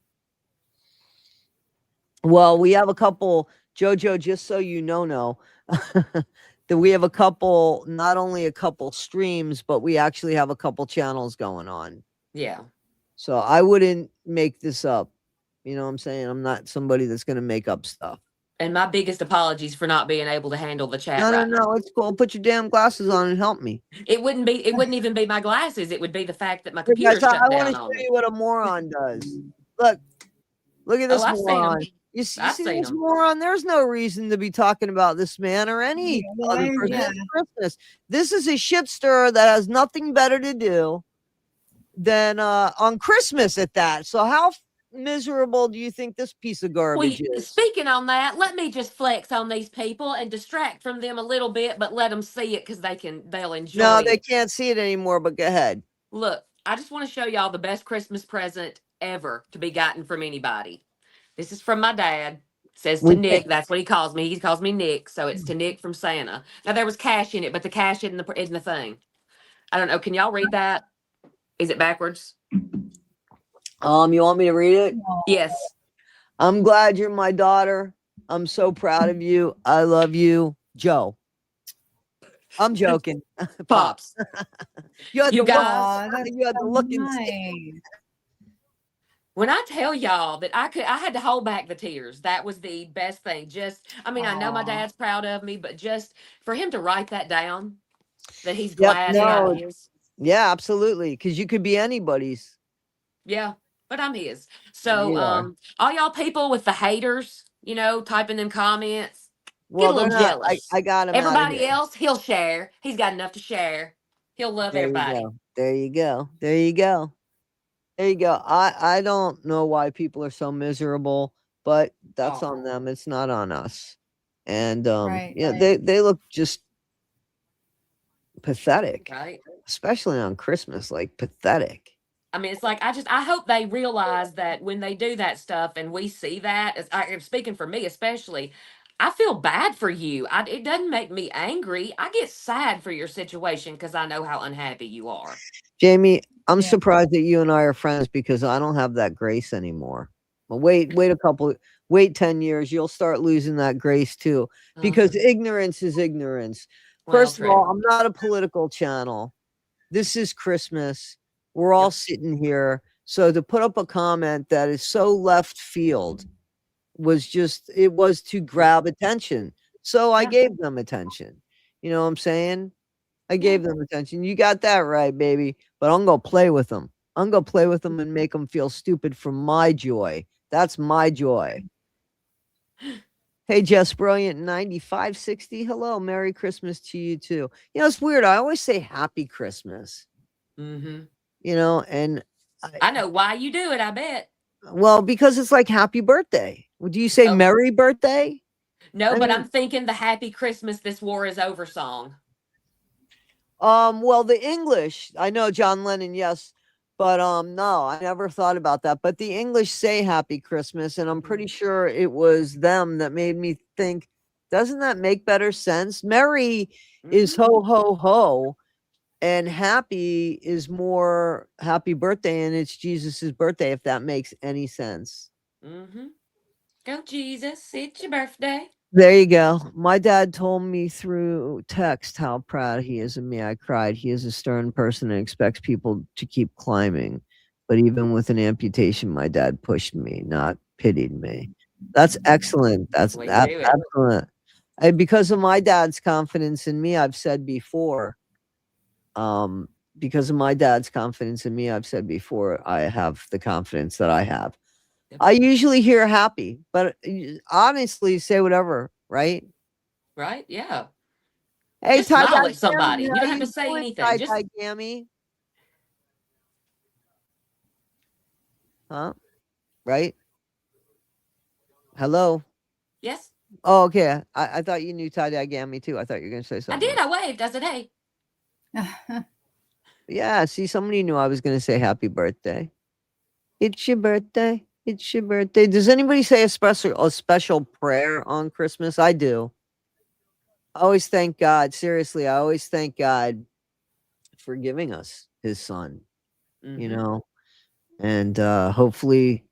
Well, we have a couple, Jojo, just so you know, that we have a couple, not only a couple streams, but we actually have a couple channels going on. Yeah. So I wouldn't make this up. You know what I'm saying? I'm not somebody that's going to make up stuff. And my biggest apologies for not being able to handle the chat No, right now. no, it's cool. Put your damn glasses on and help me. It wouldn't even be my glasses. It would be the fact that my Hey, guys, computer I shut want to down on show me. you what a moron does. Look at Oh, this I've seen them. moron. You I've see seen this them. moron? There's no reason to be talking about this man or any Yeah, well, other person. yeah. It's Christmas. This is a shit stirrer that has nothing better to do than on Christmas at that. So how miserable do you think this piece of garbage is? Speaking on that, let me just flex on these people and distract from them a little bit, but let them see it because they'll enjoy No, they it. can't see it anymore, but go ahead. Look, I just want to show y'all the best Christmas present ever to be gotten from anybody. This is from my dad. Says to We Nick, that's what he calls me. He calls me Nick, so it's to Nick from Santa. Now there was cash in it, but the cash isn't the thing. I don't know. Can y'all read that? Is it backwards? You want me to read it? Yes. I'm glad you're my daughter. I'm so proud of you. I love you, Joe. I'm joking. Pops. Pops. You had You to guys, Aw, that's you had to so look and see. nice. when I tell y'all that I had to hold back the tears. That was the best thing. I know my Aw. dad's proud of me, but just for him to write that down, that he's Yep. glad that No. I'm his. Yeah, absolutely. Because you could be anybody's. Yeah, but I'm his. So, You are. all y'all people with the haters, typing them comments, get Well, a little they're not. jealous. I got him out of Everybody here. else, he'll share. He's got enough to share. He'll love There you everybody. go. There you go. There you go. There you go. I don't know why people are so miserable, but that's on them. It's not on us. And Right. yeah, they look just pathetic, Right. especially on Christmas, like pathetic. I mean, it's like I hope they realize that when they do that stuff and we see that, I'm speaking for me especially, I feel bad for you. It doesn't make me angry. I get sad for your situation because I know how unhappy you are. Jamie, I'm Yeah. surprised that you and I are friends because I don't have that grace anymore. But wait 10 years, you'll start losing that grace too. Because ignorance is ignorance. Well, First of true. all, I'm not a political channel. This is Christmas. We're all Yep. sitting here. So to put up a comment that is so left field it was to grab attention. So I Yeah. gave them attention. You know what I'm saying? I Yeah. gave them attention. You got that right, baby. But I'm going to play with them. I'm going to play with them and make them feel stupid for my joy. That's my joy. Hey, Jess Brilliant 9560. Hello. Merry Christmas to you too. You know, it's weird. I always say happy Christmas, Mm-hmm. and I know why you do it, I bet. well, because it's like happy birthday. Do you say Oh. merry birthday? No, I but mean- I'm thinking the Happy Christmas, This War is Over song. Well, the English, I know John Lennon, yes, but no, I never thought about that. But the English say Happy Christmas, and I'm pretty sure it was them that made me think, doesn't that make better sense? Merry is Mhm. ho ho ho, and happy is more happy birthday, and it's Jesus's birthday, if that makes any sense. Mm-hmm. Go Jesus, it's your birthday. There you go. My dad told me through text how proud he is of me. I cried. He is a stern person and expects people to keep climbing. But even with an amputation, my dad pushed me, not pitied me. That's excellent. That's Way to do it. excellent. And because of my dad's confidence in me, I've said before, because of my dad's confidence in me, I've said before, I have the confidence that I have. Yep. I usually hear happy, but honestly, say whatever, right? Right? Yeah. Hey, Just tie smile dye at somebody. Gammy, You how don't have you to say doing, anything. tie Just dye Gammy? Huh? Right? Hello. yes, Oh, okay. I thought you knew tie dye Gammy too. I thought you were gonna say I something did. else. I waved. I said, "Hey." Yeah. See, somebody knew I was gonna say happy birthday. It's your birthday. It's your birthday. Does anybody say a special prayer on Christmas? I do. I always thank God. Seriously, I always thank God for giving us his son, you Mm-hmm. know, and hopefully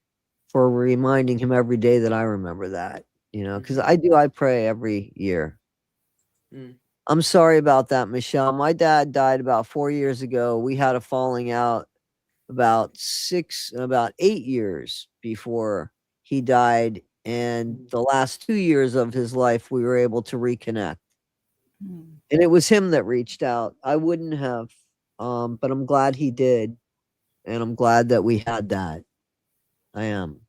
for reminding him every day that I remember that, because I do. I pray every year. Mm. I'm sorry about that, Michelle. My dad died about 4 years ago. We had a falling out about 8 years before he died. And the last 2 years of his life, we were able to reconnect. And it was him that reached out. I wouldn't have, but I'm glad he did. And I'm glad that we had that. I am.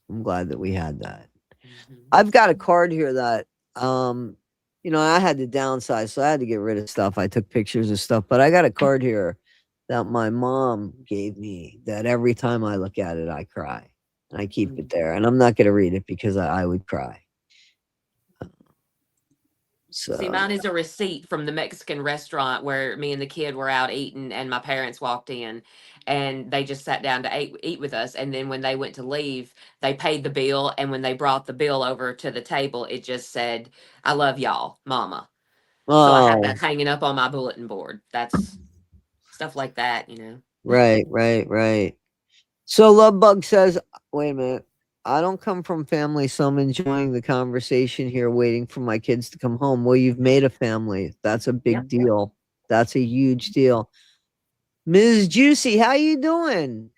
I'm glad that we had that. Mm-hmm. I've got a card here that, I had to downsize, so I had to get rid of stuff. I took pictures of stuff, but I got a card here that my mom gave me that every time I look at it, I cry. And I keep it there. And I'm not going to read it because I would cry. See, So, mine is a receipt from the Mexican restaurant where me and the kid were out eating, and my parents walked in, and they just sat down to eat with us. And then when they went to leave, they paid the bill, and when they brought the bill over to the table, it just said, "I love y'all, Mama." So I have that oh, hanging up on my bulletin board. That's stuff like that, you know. right, right, right. So Lovebug says, wait a minute. I don't come from family, so I'm enjoying the conversation here, waiting for my kids to come home. Well, you've made a family. That's a big Yep. deal. That's a huge deal. Ms. Juicy, how you doing?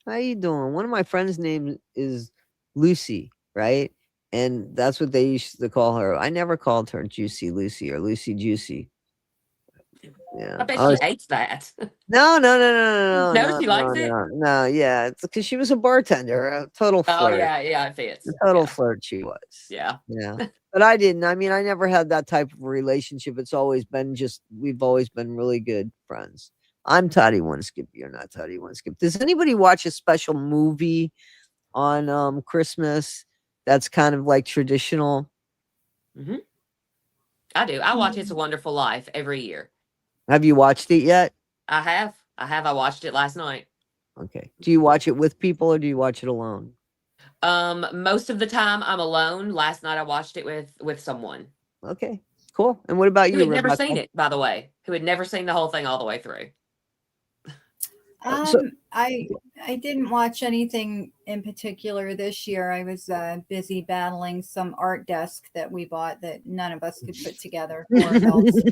How you doing? One of my friends' name is Lucy, right? And that's what they used to call her. I never called her Juicy Lucy or Lucy Juicy. Yeah. I bet I she was hates that. no, no, no, no, no, No, no, she no, likes it. no, no. Yeah, it's because she was a bartender, a total Oh flirt. yeah, yeah, it A fits. total Yeah, flirt she was. yeah. Yeah. But I didn't. I mean, I never had that type of relationship. It's always been we've always been really good friends. I'm Toddy One Skip. You're not Toddy One Skip. Does anybody watch a special movie on Christmas that's kind of like traditional? Hmm. I do. I watch It's a Wonderful Life every year. Have you watched it yet? I have. I have. I watched it last night. Okay. Do you watch it with people or do you watch it alone? Most of the time I'm alone. Last night I watched it with someone Okay. Cool. And what about who you, had never Rebecca? seen it, by the way, who had never seen the whole thing all the way through. So I didn't watch anything in particular this year. I was busy battling some art desk that we bought that none of us could put together. 4 adults.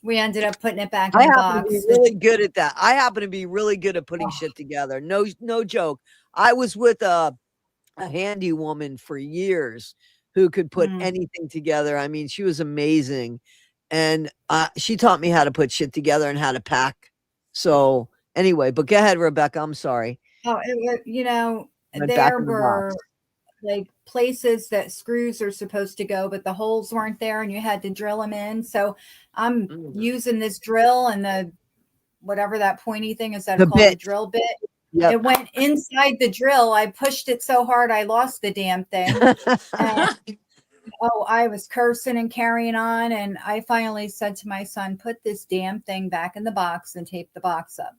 We ended up putting it back in I the happen to be box. really good at that. I happen to be really good at putting shit together. No joke. I was with a handy woman for years who could put Mm. anything together. I mean, she was amazing. And she taught me how to put shit together and how to pack. So anyway, but go ahead, Rebecca. I'm sorry. Oh, it was, Went back there in the were box. like places that screws are supposed to go, but the holes weren't there and you had to drill them in. So I'm Mm. using this drill and the whatever that pointy thing is that The called, the bit. drill bit. Yep. It went inside the drill. I pushed it so hard I lost the damn thing. And I was cursing and carrying on. And I finally said to my son, put this damn thing back in the box and tape the box up.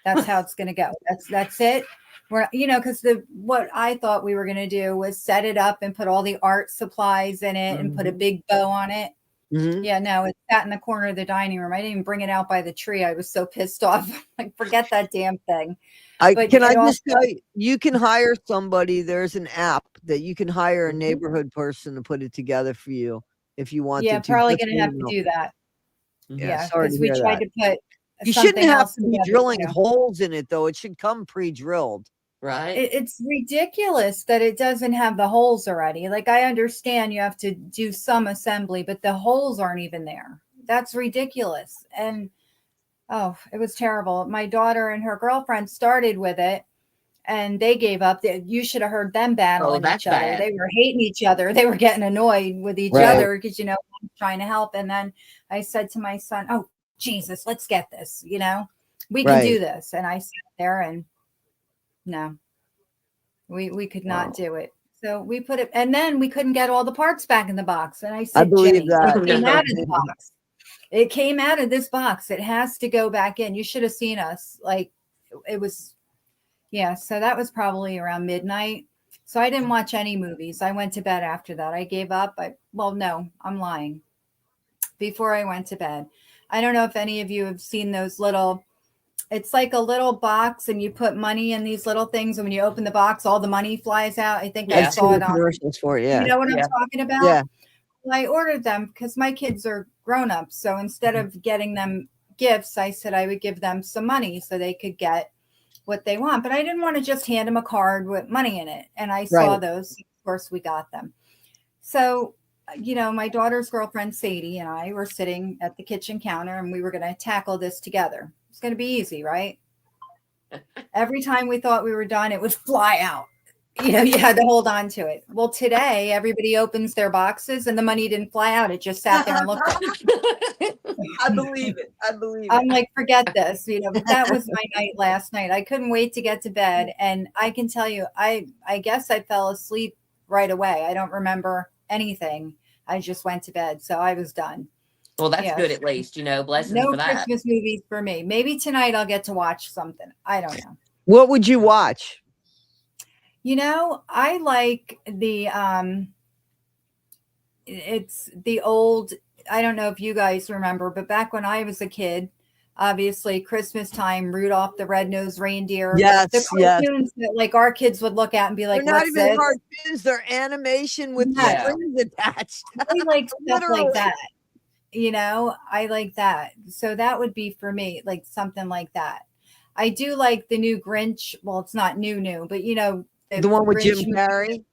That's how it's going to go. That's it. We're, because what I thought we were going to do was set it up and put all the art supplies in it and put a big bow on it. Mhm. Yeah, no, it sat in the corner of the dining room. I didn't even bring it out by the tree. I was so pissed off. Like, forget that damn thing. But Can I it just also, tell you, you can hire somebody. There's an app that you can hire a neighborhood person to put it together for you if you yeah, wanted to. probably Just going so to have you to know. do that. Yeah, Yeah, sorry to because we hear tried that. to put You shouldn't something have else to be together drilling too. holes in it, though. It should come pre-drilled. Right? It's ridiculous that it doesn't have the holes already. Like, I understand you have to do some assembly, but the holes aren't even there. That's ridiculous. And it was terrible. My daughter and her girlfriend started with it, and they gave up. You should have heard them battling that's each other. bad. They were hating each other. They were getting annoyed with each Right. other because, I'm trying to help. And then I said to my son, oh, Jesus, let's get this, we can do Right. this. And I sat there and no, we could not Wow. do it. So we put it, and then we couldn't get all the parts back in the box. And I said, believe Jenny, that. it came No. out of the box. It came out of this box. It has to go back in. You should have seen us. Like it was, yeah. So that was probably around midnight. So I didn't watch any movies. I went to bed after that. I gave up. Well, no, I'm lying. Before I went to bed, I don't know if any of you have seen those little, it's like a little box and you put money in these little things. And when you open the box, all the money flies out. I think I Yeah. I've saw seen it the on, commercials for it. you Yeah. know what Yeah. I'm talking about? Yeah. Well, I ordered them because my kids are grown-ups. So instead of getting them gifts, I said I would give them some money so they could get what they want. But I didn't want to just hand them a card with money in it. And I saw Right. those. Of course, we got them. So, my daughter's girlfriend, Sadie, and I were sitting at the kitchen counter and we were going to tackle this together. It's going to be easy, right? Every time we thought we were done, it would fly out. You had to hold on to it. Well, today, everybody opens their boxes and the money didn't fly out. It just sat there and looked at me. I believe it. I believe I'm like, forget this, but that was my night last night. I couldn't wait to get to bed. And I can tell you, I guess I fell asleep right away. I don't remember anything. I just went to bed. So I was done. Well, that's Yes. good at least, blessings No for that. Christmas movies for me. Maybe tonight I'll get to watch something. I don't know. What would you watch? I like the it's the old, I don't know if you guys remember, but back when I was a kid, obviously Christmas time, Rudolph the Red-Nosed Reindeer. Yes, The yes. cartoons that like our kids would look at and be like, They're not what's even this? cartoons. They're animation with Yeah. strings attached. I like stuff Literally. like that. I like that. So that would be for me, like something like that. I do like the new Grinch. Well, it's not new, but The one with Jim Grinch movie. Carrey.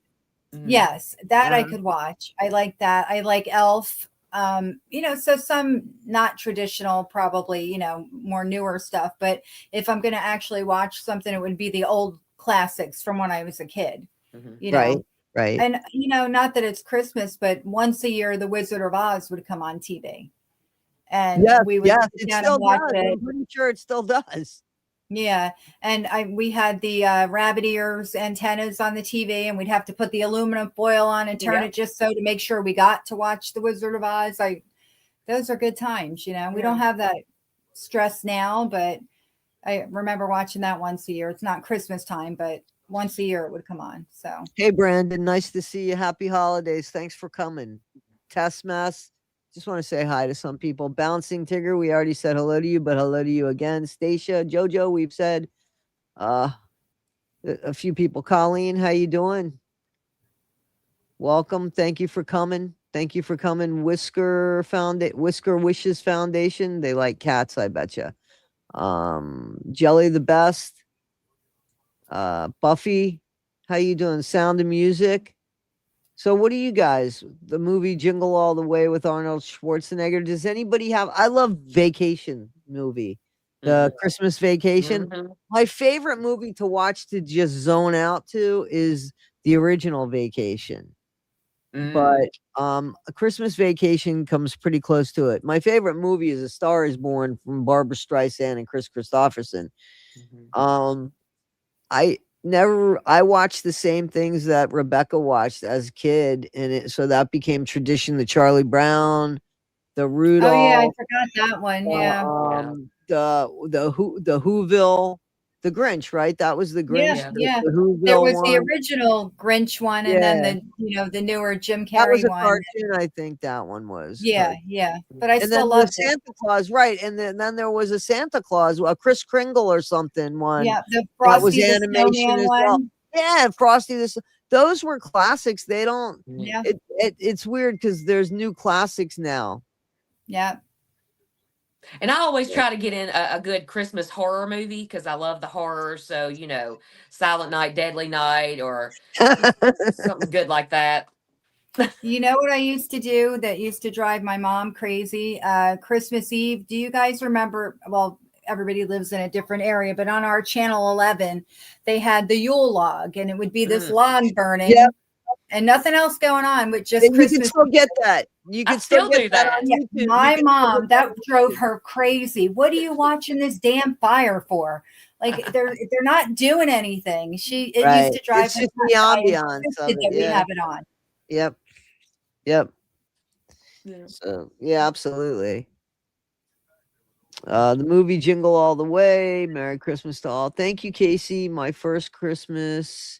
Mhm. Yes, that I Uh-huh. could watch. I like that. I like Elf. So some not traditional, probably, more newer stuff. But if I'm going to actually watch something, it would be the old classics from when I was a kid, Mhm. Right. Right. And, not that it's Christmas, but once a year, The Wizard of Oz would come on TV. And Yes, we would yes, sit it down still and watch does. it. I'm pretty sure it still does. Yeah. And we had the rabbit ears antennas on the TV, and we'd have to put the aluminum foil on and turn Yeah. it just so to make sure we got to watch The Wizard of Oz. Those are good times, We don't have that stress now, but I remember watching that once a year. It's not Christmas time, but once a year it would come on. So Hey, Brandon, nice to see you. Happy holidays. Thanks for coming. Test Mess. Just want to say hi to some people. Bouncing Tigger, we already said hello to you, but hello to you again. Stacia, Jojo, we've said a few people. Colleen, how you doing? Welcome. Thank you for coming. Thank you for coming. Whisker Wishes Foundation. They like cats, I betcha. Jelly the Best. Buffy, how you doing? Sound of Music. So what do you guys, the movie Jingle All the Way with Arnold Schwarzenegger, does anybody have, I love Vacation movie, the Christmas Vacation. Mhm. My favorite movie to watch to just zone out to is the original Vacation. Mm. But A Christmas Vacation comes pretty close to it. My favorite movie is A Star is Born from Barbara Streisand and Chris Christopherson. Mhm. I watched the same things that Rebecca watched as a kid, and so that became tradition. The Charlie Brown, the Rudolph, oh yeah, I forgot that one. Yeah. the Whoville, the Grinch, right? That was the Grinch. Yeah, Yeah. yeah. The Whoville There was the one. original Grinch one, and then the newer Jim That was Carrey a one. cartoon, I think that one was. Yeah, yeah. But I And still then love the Santa Claus, right? And then there was a Santa Claus, a Chris Kringle or something one. Yeah, the That was Frosty the animation Snowman as well. one. Yeah, Frosty this. Those were classics. They don't. Yeah, It's weird because there's new classics now. yeah. And I always try to get in a good Christmas horror movie because I love the horror. So, Silent Night, Deadly Night, or something good like that. You know what I used to do that used to drive my mom crazy? Christmas Eve. Do you guys remember? Well, everybody lives in a different area, but on our channel 11, they had the Yule log, and it would be this log burning. Yep. And nothing else going on with just And you can Christmas. still get that. You I can still still get do that that. on Yeah, YouTube. You my can still mom, get that drove her crazy. What are you watching this damn fire for? Like they're not doing anything. It Right. used to drive It's her just nuts. the I ambiance insisted of it. that we Yeah. have it on. Yep. Yep. Yeah. So yeah, absolutely. The movie Jingle All the Way. Merry Christmas to all. Thank you, Casey. My first Christmas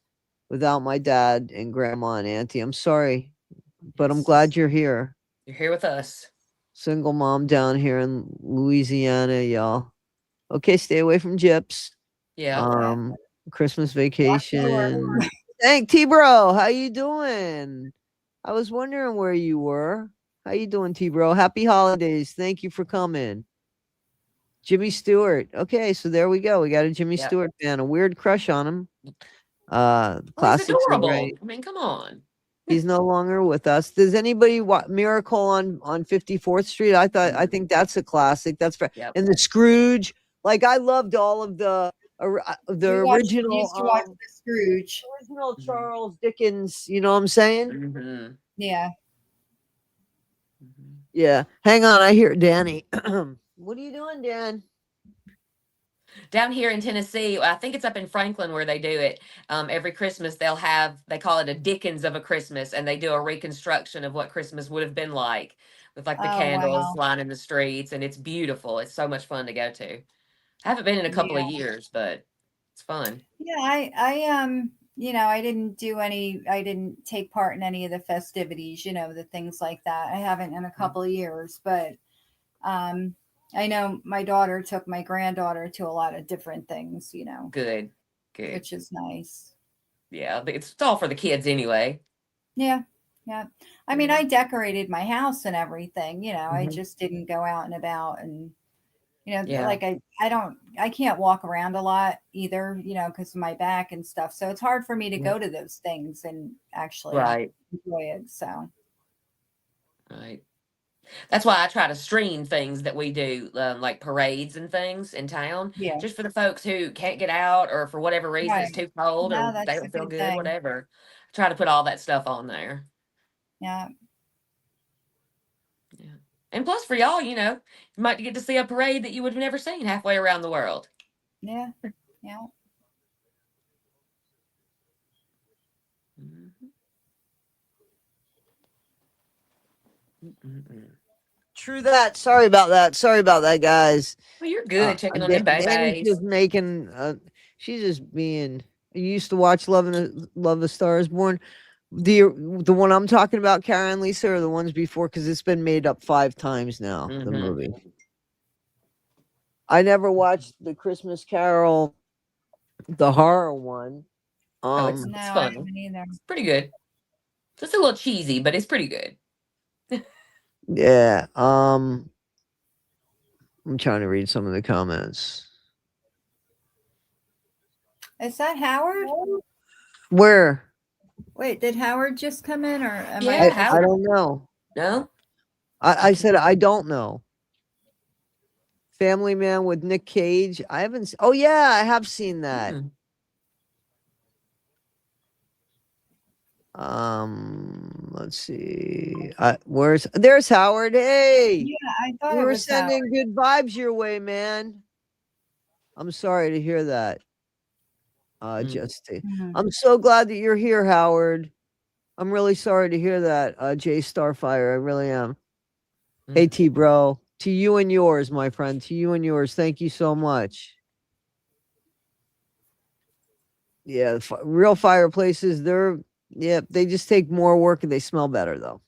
without my dad and grandma and auntie. I'm sorry, but I'm glad you're here. You're here with us. Single mom down here in Louisiana, y'all. Okay, stay away from gyps. Yeah. Christmas Lock the door. vacation. Thank T-Bro. How you doing? I was wondering where you were. How you doing, T-Bro? Happy holidays. Thank you for coming. Jimmy Stewart. Okay, so there we go. We got a Jimmy Yeah. Stewart fan. A weird crush on him. Oh, he's Classics are adorable. great. I mean, come on. He's no longer with us. Does anybody watch Miracle on 54th Street? I think that's a classic. That's Yep. and the Scrooge. Like I loved all of the We original used to watch the Scrooge. original Charles Dickens, you know what I'm saying? Mm-hmm. Yeah. Mm-hmm. Yeah. Hang on, I hear Danny. What are you doing, Dan? Down here in Tennessee, I think it's up in Franklin where they do it. Every Christmas they call it a Dickens of a Christmas, and they do a reconstruction of what Christmas would have been like with like the Oh, candles wow. lining the streets, and it's beautiful. It's so much fun to go to. I haven't been in a couple of years, but it's fun. Yeah, I I didn't take part in any of the festivities, the things like that. I haven't in a couple of years, but I know my daughter took my granddaughter to a lot of different things, Good. which is nice. Yeah, it's all for the kids anyway. Yeah. Yeah. I mean, I decorated my house and everything, I Mhm. just didn't go out and about and Yeah. like I can't walk around a lot either, because of my back and stuff. So it's hard for me to go to those things and actually Right. enjoy it. So Right. That's why I try to stream things that we do, like parades and things in town, yeah, just for the folks who can't get out or for whatever reason it's right. too cold No, or they that's a don't feel good good, thing. whatever. I try to put all that stuff on there. Yeah. Yeah. And plus for y'all, you might get to see a parade that you would have never seen halfway around the world. Yeah. Yeah. Mhm. Mm-mm-mm. True that. Sorry about that. Sorry about that, guys. Well, you're good checking on them Danny's babies. just making. She's just being. You used to watch Love a Star Is Born. The one I'm talking about, Karen, Lisa, or the ones before, because it's been made up 5 times now. The Mhm. movie. I never watched the Christmas Carol, the horror one. Oh, it's No, I fun. haven't either. It's pretty good. Just a little cheesy, but it's pretty good. Yeah. I'm trying to read some of the comments. Is that Howard? Where? Wait, did Howard just come in or am Yeah, I don't know. No? I said I don't know. Family Man with Nick Cage. I haven't. Oh yeah, I have seen that. Mm. Let's see. There's Howard. Hey, Yeah, I thought we it were was Howard. sending good vibes your way, man. I'm sorry to hear that. Mhm. I'm so glad that you're here, Howard. I'm really sorry to hear that, Jay Starfire. I really am. Hey, T bro. To you and yours, my friend. To you and yours. Thank you so much. Yeah, real fireplaces, they just take more work and they smell better though.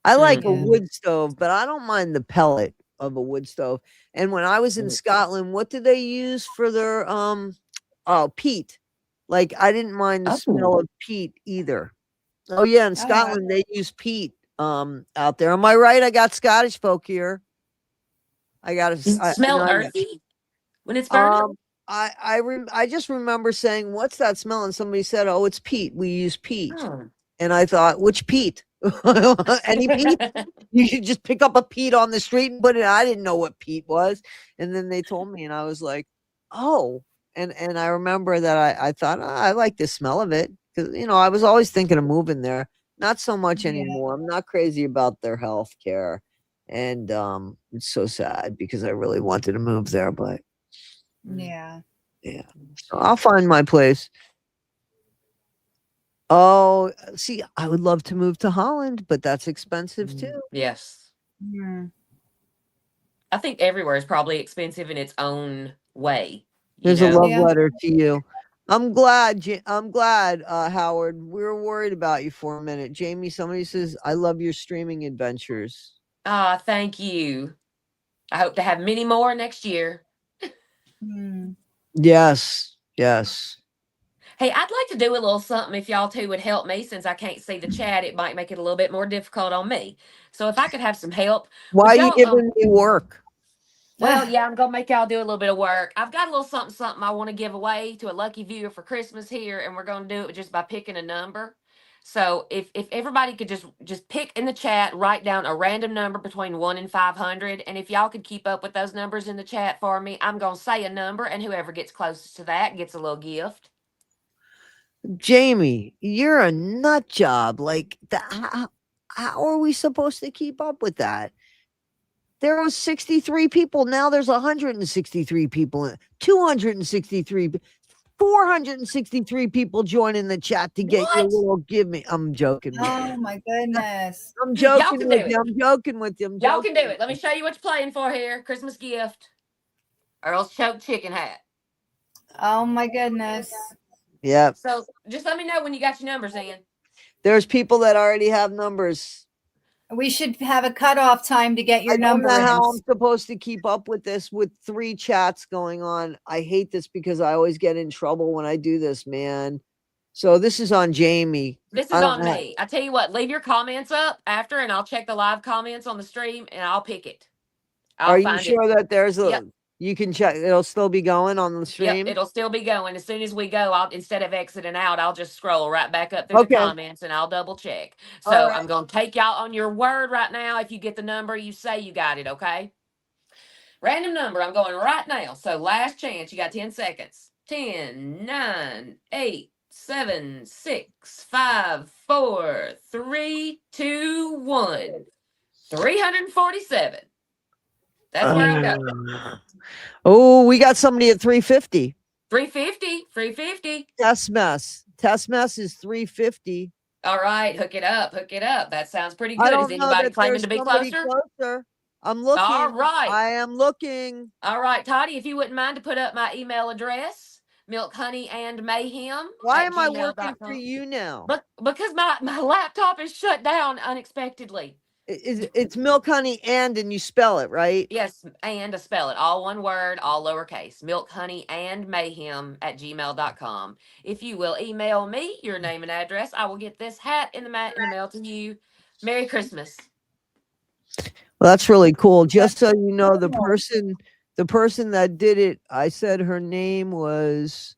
I like a Yeah. wood stove, but I don't mind the pellet of a wood stove. And when I was in Scotland, what did they use for their peat? Like I didn't mind the smell of peat either. Oh yeah, in Scotland they use peat out there. Am I right? I got Scottish folk here. I got Does it smell earthy when it's burning? I just remember saying, "What's that smell?" And somebody said, "Oh, it's peat. We use peat." Oh. And I thought, which Pete? Any Pete? You could just pick up a Pete on the street and put it. I didn't know what Pete was. And then they told me, and I was like, oh. And I remember that I thought, I like the smell of it. Because, I was always thinking of moving there. Not so much Yeah. anymore. I'm not crazy about their health care. And it's so sad because I really wanted to move there, but Yeah. yeah. So I'll find my place. Oh, see, I would love to move to Holland, but that's expensive too. Yes. Mm. I think everywhere is probably expensive in its own way. There's a love Yeah. letter to you. I'm glad, Howard. We were worried about you for a minute. Jamie, somebody says, I love your streaming adventures. Ah, thank you. I hope to have many more next year. Mm. Yes, yes. Hey, I'd like to do a little something if y'all two would help me since I can't see the chat. It might make it a little bit more difficult on me. So if I could have some help, Why would are you y'all giving me work? well, yeah, I'm gonna make y'all do a little bit of work. I've got a little something I want to give away to a lucky viewer for Christmas here, and we're gonna do it just by picking a number. So if everybody could just pick in the chat, write down a random number between 1 and 500, and if y'all could keep up with those numbers in the chat for me, I'm gonna say a number, and whoever gets closest to that gets a little gift. Jamie, you're a nut job. Like, how are we supposed to keep up with that? There was 63 people. Now there's 163 people, 263, 463 people joining the chat to get your What? little give me. I'm joking with you. Oh my goodness. I'm Y'all joking can with do you. it. I'm joking with you. I'm Y'all joking can do with it. Let me you. show you what you're playing for here. Christmas gift. Earl's choke chicken hat. Oh my goodness. Yeah. So just let me know when you got your numbers in. There's people that already have numbers. We should have a cutoff time to get your I don't number know in. how I'm supposed to keep up with this with 3 chats going on. I hate this because I always get in trouble when I do this, man. So this is on Jamie. This I is don't on know. me. I tell you what, leave your comments up after and I'll check the live comments on the stream and I'll pick it. I'll Are you find it. sure that there's a Yep. you can check it'll still be going on the Yep, stream? it'll still be going. As soon as we go, I'll instead of exiting out, I'll just scroll right back up through the Okay. comments and I'll double check. All So right. I'm gonna take y'all on your word right now. If you get the number, you say you got it, okay? Random number, I'm going right now. So last chance, you got 10 seconds. 10, 9, 8, 7, 6, 5, 4, 3, 2, 1. 347. That's where I'm going. Oh, we got somebody at 350. 350. 350. Test mess is 350. All right, hook it up. Hook it up. That sounds pretty I good. Is don't know anybody that claiming there's to be somebody closer? closer. I'm looking. All right. I am looking. All right, Toddy, if you wouldn't mind to put up my email address, milk, honey, and mayhem. Why at am I working for gmail.com. you now? But because my laptop is shut down unexpectedly. It's milk, honey, and you spell it, right? Yes, and to spell it, all one word, all lowercase, milk, honey, and mayhem at gmail.com. If you will email me your name and address, I will get this hat in the mail to you. Merry Christmas. Well, that's really cool. Just so That's you know, the cool. person that did it, I said her name was,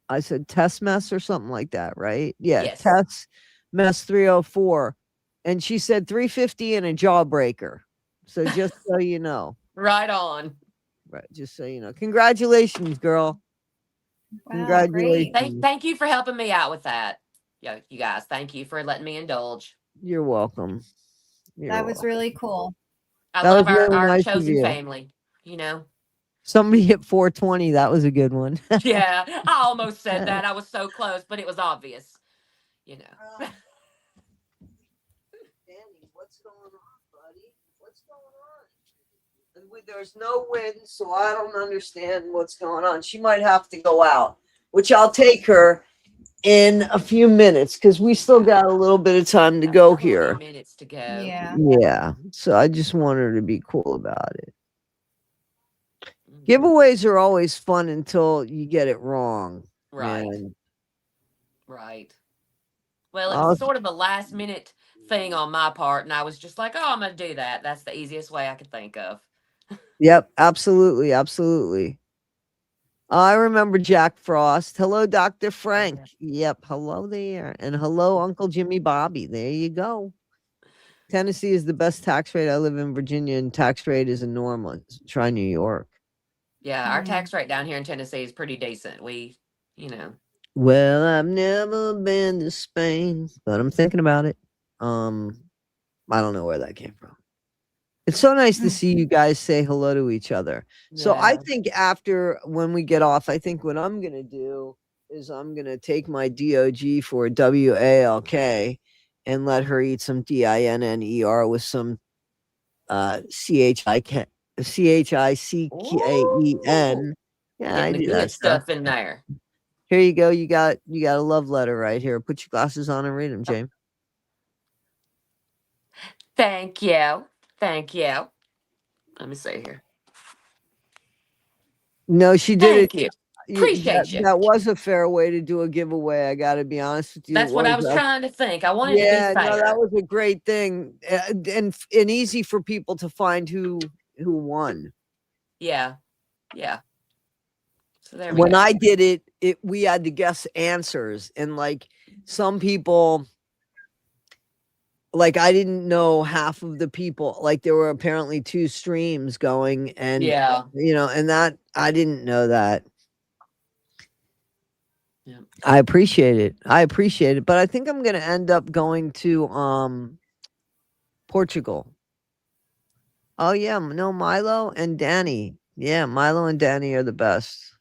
I said Tess Mess or something like that, right? Yeah, Yes. Tess Mess 304. And she said 350 and a jawbreaker. So just so you know. Right on. Right, just so you know. Congratulations, girl. Wow, Congratulations. great. Thank you for helping me out with that. Yeah, you guys, thank you for letting me indulge. You're welcome. You're That was welcome. really cool. I That love was really our nice of chosen you. family, you know. Somebody hit 420. That was a good one. Yeah, I almost said that. I was so close, but it was obvious, you know. Danny, what's going on, buddy? What's going on? And there's no wind, so I don't understand what's going on. She might have to go out, which I'll take her in a few minutes because we still got a little bit of time to A go couple more here. minutes to go. Yeah. Yeah, so I just want her to be cool about it. Mhm. Giveaways are always fun until you get it wrong. Right. Man. Right. Well, it was I'll- sort of a last minute thing on my part, and I was just like, oh, I'm going to do that. That's the easiest way I could think of. Yep, absolutely, absolutely. I remember Jack Frost. Hello, Dr. Frank. Yep. Hello there. And hello, Uncle Jimmy Bobby. There you go. Tennessee is the best tax rate. I live in Virginia, and tax rate is enormous. Try New York. Yeah, our Mm. tax rate down here in Tennessee is pretty decent. We, you know, Well, I've never been to Spain, but I'm thinking about it. I don't know where that came from. It's so nice to Mm. see you guys say hello to each other. So I yeah. think after when we get off, I think what I'm gonna do is I'm gonna take my DOG for WALK and let her eat some DINNER with some CHICKAEN. Ooh, Yeah, I getting the do that good stuff. stuff in there. Here you go. You got a love letter right here. Put your glasses on and read them, James. Thank you. Thank you. Let me see here. No, she did it. Thank you. That Appreciate you. that was a fair way to do a giveaway. I got to be honest with you. It That's what I was. was trying to think. I wanted to be Yeah, no, that fair. was a great thing, and easy for people to find who won. Yeah. Yeah. So there we When go. I did it we had to guess answers, and like some people, like I didn't know half of the people. Like there were apparently 2 streams going, and Yeah. and that I didn't know that. Yeah. I appreciate it. But I think I'm gonna end up going to Portugal. Oh yeah, no, Milo and Danny. Yeah, Milo and Danny are the best.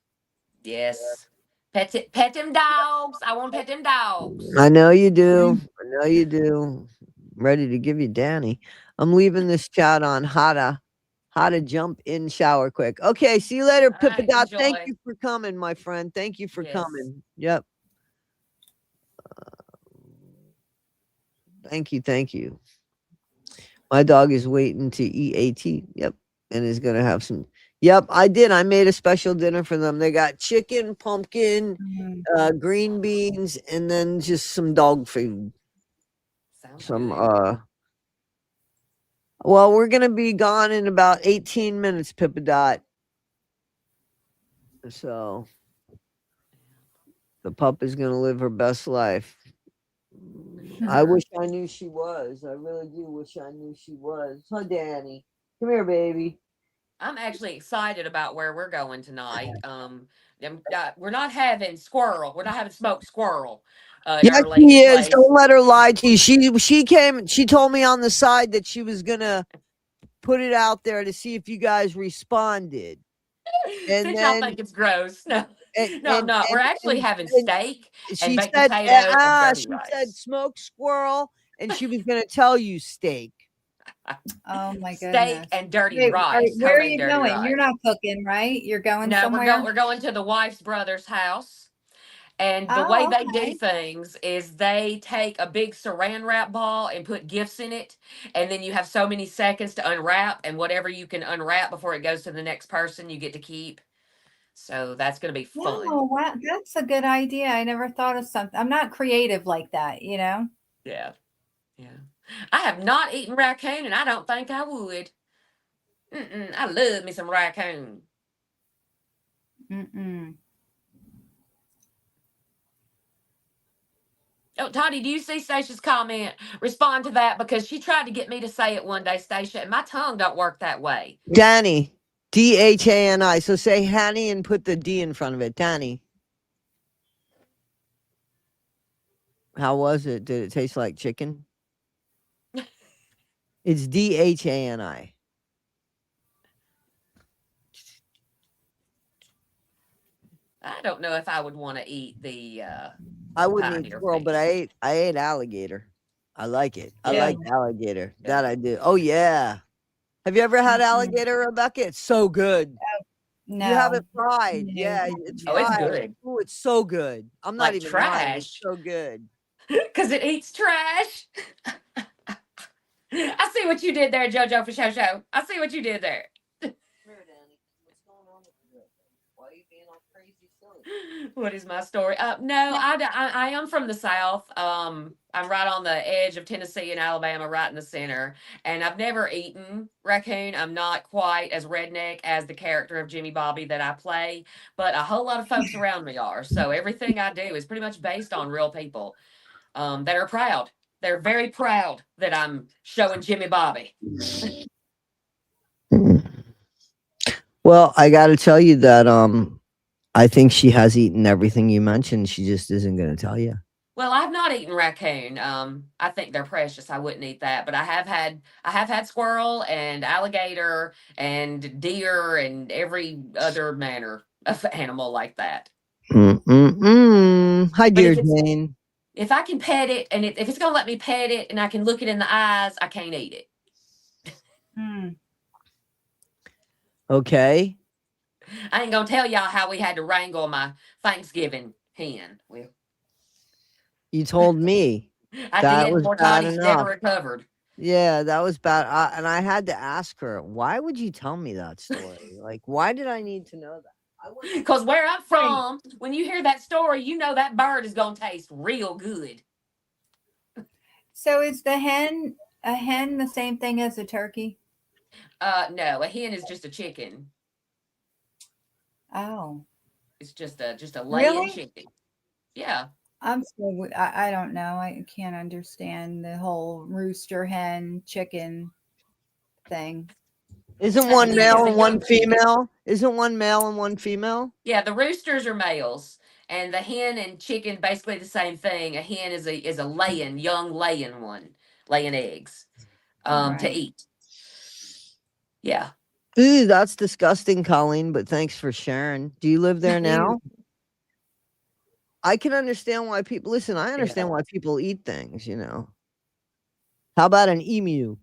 Yes. Pet them dogs. I want to pet them dogs. I know you do. Mm. I know you do. I'm ready to give you Danny. I'm leaving this chat on how to jump in shower quick. Okay, see you later, All Pippa right. Dot. Thank Enjoy. you for coming, my friend. Thank you for Yes. coming. Yep. Thank you. Thank you. My dog is waiting to eat AT. Yep. And is gonna have some. Yep, I did. I made a special dinner for them. They got chicken, pumpkin, Mm. green beans, and then just some dog food. Sounds Some good. well, we're gonna be gone in about 18 minutes, Pippa Dot. So the pup is gonna live her best life. I wish I knew she was. I really do wish I knew she was. Huh, Danny? Come here, baby. I'm actually excited about where we're going tonight. We're not having squirrel. We're not having smoked squirrel at Yes, our she lady's is. place. Don't let her lie to you. She came. She told me on the side that she was gonna put it out there to see if you guys responded, and Since y'all then think it's gross. No, and no, and I'm not. We're and, actually and, having and steak and she baked said, potato and dirty she said rice. smoked squirrel, and she was gonna tell you steak. Oh my Steak goodness. and dirty Wait, rice, where are homemade you dirty going? You're rice. not cooking, right? You're going No, somewhere? we're going to the wife's brother's house. And the way Oh, they do okay. things is they take a big saran wrap ball and put gifts in it. And then you have so many seconds to unwrap, and whatever you can unwrap before it goes to the next person, you get to keep. So that's going to be fun. Oh, wow. That's a good idea. I never thought of something. I'm not creative like that, you know? Yeah. Yeah. I have not eaten raccoon, and I don't think I would. I love me some raccoon. Mm-mm. Oh, Toddy, do you see Stacia's comment? Respond to that because she tried to get me to say it one day, Stacia, and my tongue don't work that way. Danny, Dhani. So say Hanny and put the D in front of it. Danny. How was it? Did it taste like chicken? It's Dhani. I don't know if I would want to eat I the wouldn't eat pioneer squirrel, but feast. I ate alligator. I like it. I Yeah. like alligator. Yeah. That I do. Oh yeah. Have you ever had Mm-mm. alligator, Rebecca? It's so good. You No. haven't fried. No. Yeah, it's Oh, it's fried. good. Oh, it's so good. I'm not Like even lying. It's trash so good. because it eats trash. I see what you did there, JoJo for show. I see what you did there. Here, Danny. What's going on with you? Why are you being all crazy silly? What is my story? No, I am from the South. I'm right on the edge of Tennessee and Alabama, right in the center. And I've never eaten raccoon. I'm not quite as redneck as the character of Jimmy Bobby that I play, but a whole lot of folks around me are. So everything I do is pretty much based on real people that are proud. They're very proud that I'm showing Jimmy Bobby. Well, I got to tell you that I think she has eaten everything you mentioned. She just isn't going to tell you. Well, I've not eaten raccoon. I think they're precious. I wouldn't eat that, but I have had squirrel and alligator and deer and every other manner of animal like that. Hi, But dear Jane. if I can pet it and if it's gonna let me pet it and I can look it in the eyes, I can't eat it. Okay. I ain't gonna tell y'all how we had to wrangle my Thanksgiving hen. Well, You told me. I That did. was Poor bad Tottie's never enough. recovered. Yeah, that was bad. And I had to ask her, why would you tell me that story? Like, why did I need to know that? Because where I'm from, when you hear that story, you know that bird is gonna taste real good. So is a hen the same thing as a turkey? No, a hen is just a chicken. Oh, It's just a laying really? chicken. Yeah. I don't know. I can't understand the whole rooster hen chicken thing. Isn't A one hen male is a and one young chicken. female? Isn't one male and one female? Yeah, the roosters are males, and the hen and chicken basically the same thing. A hen is a laying young laying one, laying eggs, to Right. eat. Yeah. Ooh, that's disgusting, Colleen, but thanks for sharing. Do you live there Ew. now? I can understand why people listen. I Yeah. understand why people eat things, you know. How about an emu?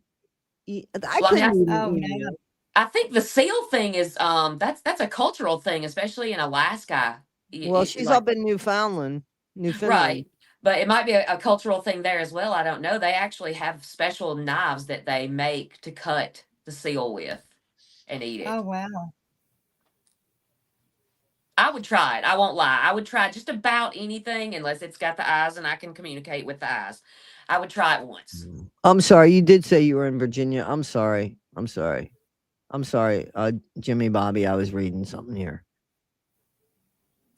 I Well, I mean, couldn't eat an Oh emu. no. I think the seal thing is that's a cultural thing, especially in Alaska. Well, she's Like up in Newfoundland. right, but it might be a cultural thing there as well. I don't know. They actually have special knives that they make to cut the seal with and eat Oh it. wow. I would try it. I won't lie. I would try just about anything unless it's got the eyes and I can communicate with the eyes. I would try it once. I'm sorry, you did say you were in Virginia. I'm sorry. I'm sorry. I'm sorry. Jimmy Bobby, I was reading something here.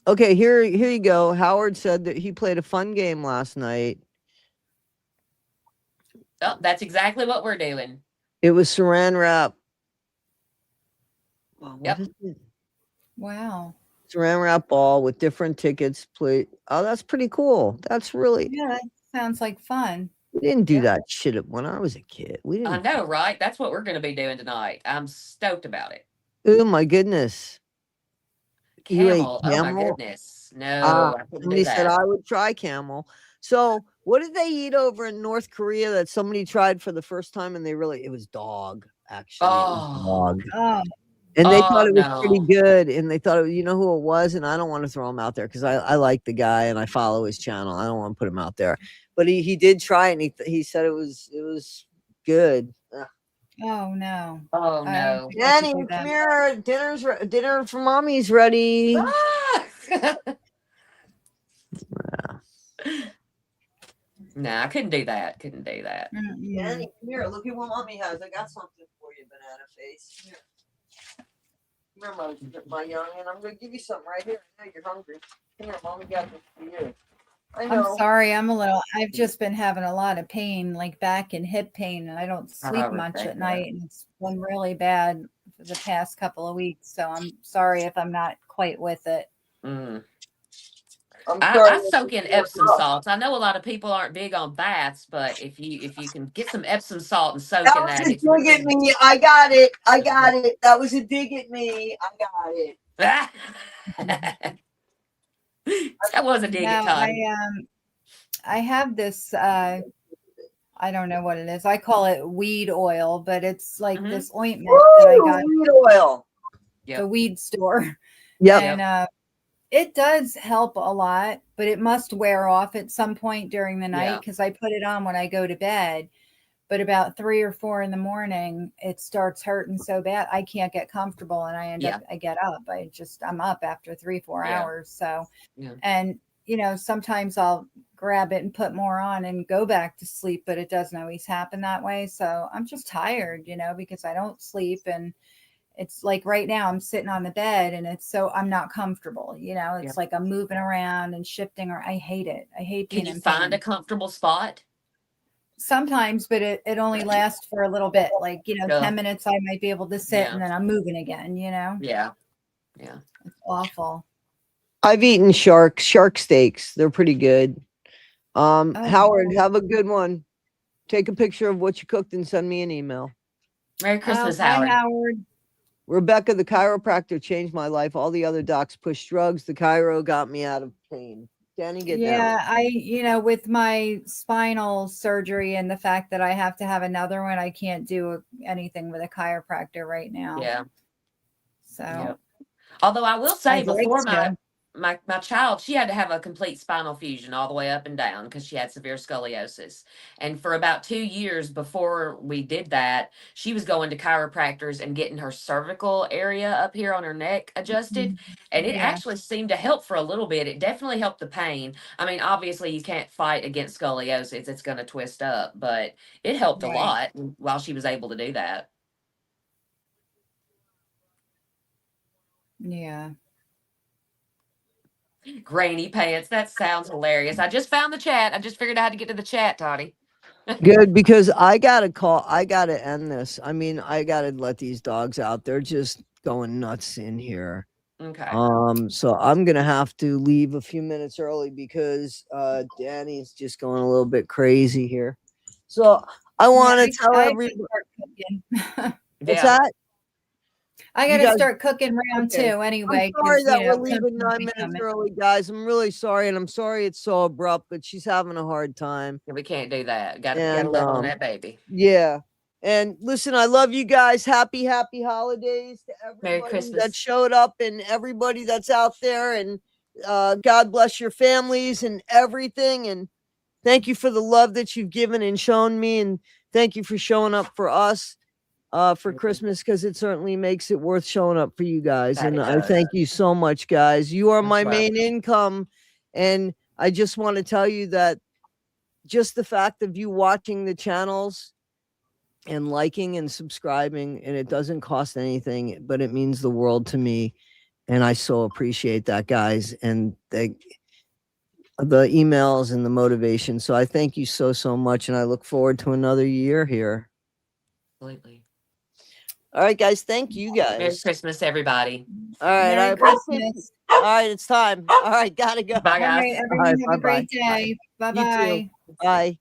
Okay, here you go. Howard said that he played a fun game last night. Oh, that's exactly what we're doing. It was saran wrap. Well, what Yep. is it? Wow. Saran wrap ball with different tickets. Play. Oh, that's pretty cool. That's really. Yeah, that sounds like fun. We didn't do Yeah. that shit when I was a kid. We I didn't. know, right? That's what we're going to be doing tonight. I'm stoked about it. Oh my goodness. You ate Camel. Oh my camel? goodness. No, I couldn't do Somebody said that. I would try camel. So, what did they eat over in North Korea that somebody tried for the first time and it was dog, actually. It was Oh, dog. Oh, And they thought oh it was pretty no. good. And they thought, you know who it was? And I don't want to throw him out there because I like the guy and I follow his channel. I don't want to put him out there. But he did try it and he said it was good. Ugh. oh no. Oh I don't no. think I could Danny, do come that. here. Dinner for mommy's ready. Ah! Nah, I couldn't do that. Couldn't do that. Mm-mm. Danny, come here. Look at what mommy has. I got something for you, banana face. Come here, my youngin'. I'm gonna give you something right here. I know you're hungry. Come here, mommy got this for you. I know. I'm sorry, I've just been having a lot of pain, like back and hip pain, and I don't sleep much respect at that. night, and it's been really bad for the past couple of weeks. So I'm sorry if I'm not quite with it. Mm. I'm I sorry. soak in Epsom salts. I know a lot of people aren't big on baths, but if you can get some Epsom salt and soak That in was that, a it's dig at really me. I got it. That was a dig at me. I got it. That was a dig at Now time. I have this I don't know what it is. I call it weed oil, but it's like Mhm. this ointment that I got at Weed oil. the Yep. weed store. Yep. And it does help a lot, but it must wear off at some point during the night Yeah. because I put it on when I go to bed. But about 3 or 4 in the morning, it starts hurting so bad I can't get comfortable, and I get up. I'm up after 3-4 Yeah. hours. So, Yeah. and sometimes I'll grab it and put more on and go back to sleep, but it doesn't always happen that way. So I'm just tired, because I don't sleep, and it's like right now I'm sitting on the bed and I'm not comfortable. It's like I'm moving around and shifting, or I hate it. I hate being Can you in find pain. a comfortable spot? Sometimes, but it only lasts for a little bit, like, Yeah. 10 minutes I might be able to sit, Yeah. and then I'm moving again, Yeah. Yeah. It's awful. I've eaten shark steaks. They're pretty good. Oh, Howard, cool. have a good one. Take a picture of what you cooked and send me an email. Merry Christmas, Bye, Howard. Howard. Rebecca, the chiropractor, changed my life. All the other docs pushed drugs. The chiro got me out of pain. Danny, get down. Yeah, with my spinal surgery and the fact that I have to have another one, I can't do anything with a chiropractor right now. Yeah. So Yeah. Although I will say, I'd like before to. my child, she had to have a complete spinal fusion all the way up and down because she had severe scoliosis. And for about 2 years before we did that, she was going to chiropractors and getting her cervical area up here on her neck adjusted. And it Yeah. actually seemed to help for a little bit. It definitely helped the pain. I mean, obviously you can't fight against scoliosis. It's going to twist up, but it helped a Right. lot while she was able to do that. Yeah. Grainy pants. That sounds hilarious. I just found the chat. I just figured out how to get to the chat, Toddy. Good, because I gotta end this. I mean, I gotta let these dogs out. They're just going nuts in here. Okay. So I'm gonna have to leave a few minutes early because Danny's just going a little bit crazy here. So I want to tell I everybody. start cooking. What's Yeah. that? I You got to guys- start cooking round Okay. 2 anyway. I'm sorry 'cause, that we're something's leaving 9 be minutes coming. early, guys. I'm really sorry, and I'm sorry it's so abrupt, but she's having a hard time. We can't do that. Gotta And, love on that baby. Yeah. And listen, I love you guys. Happy holidays to Merry everybody Christmas. that showed up and everybody that's out there. And God bless your families and everything. And thank you for the love that you've given and shown me. And thank you for showing up for us for Christmas, because it certainly makes it worth showing up for you guys. That And it I does. thank you so much, guys. You are Much my love. main income. And I just want to tell you that just the fact of you watching the channels and liking and subscribing, and it doesn't cost anything, but it means the world to me. And I so appreciate that, guys. And the emails and the motivation. So I thank you so much. And I look forward to another year here. Absolutely. All right, guys. Thank you, Merry guys. Christmas, everybody. All right. Merry Christmas. All right. It's time. All right. Gotta go. Bye, All guys. right, everyone, have a bye-bye. great day. You too. Bye-bye. Bye.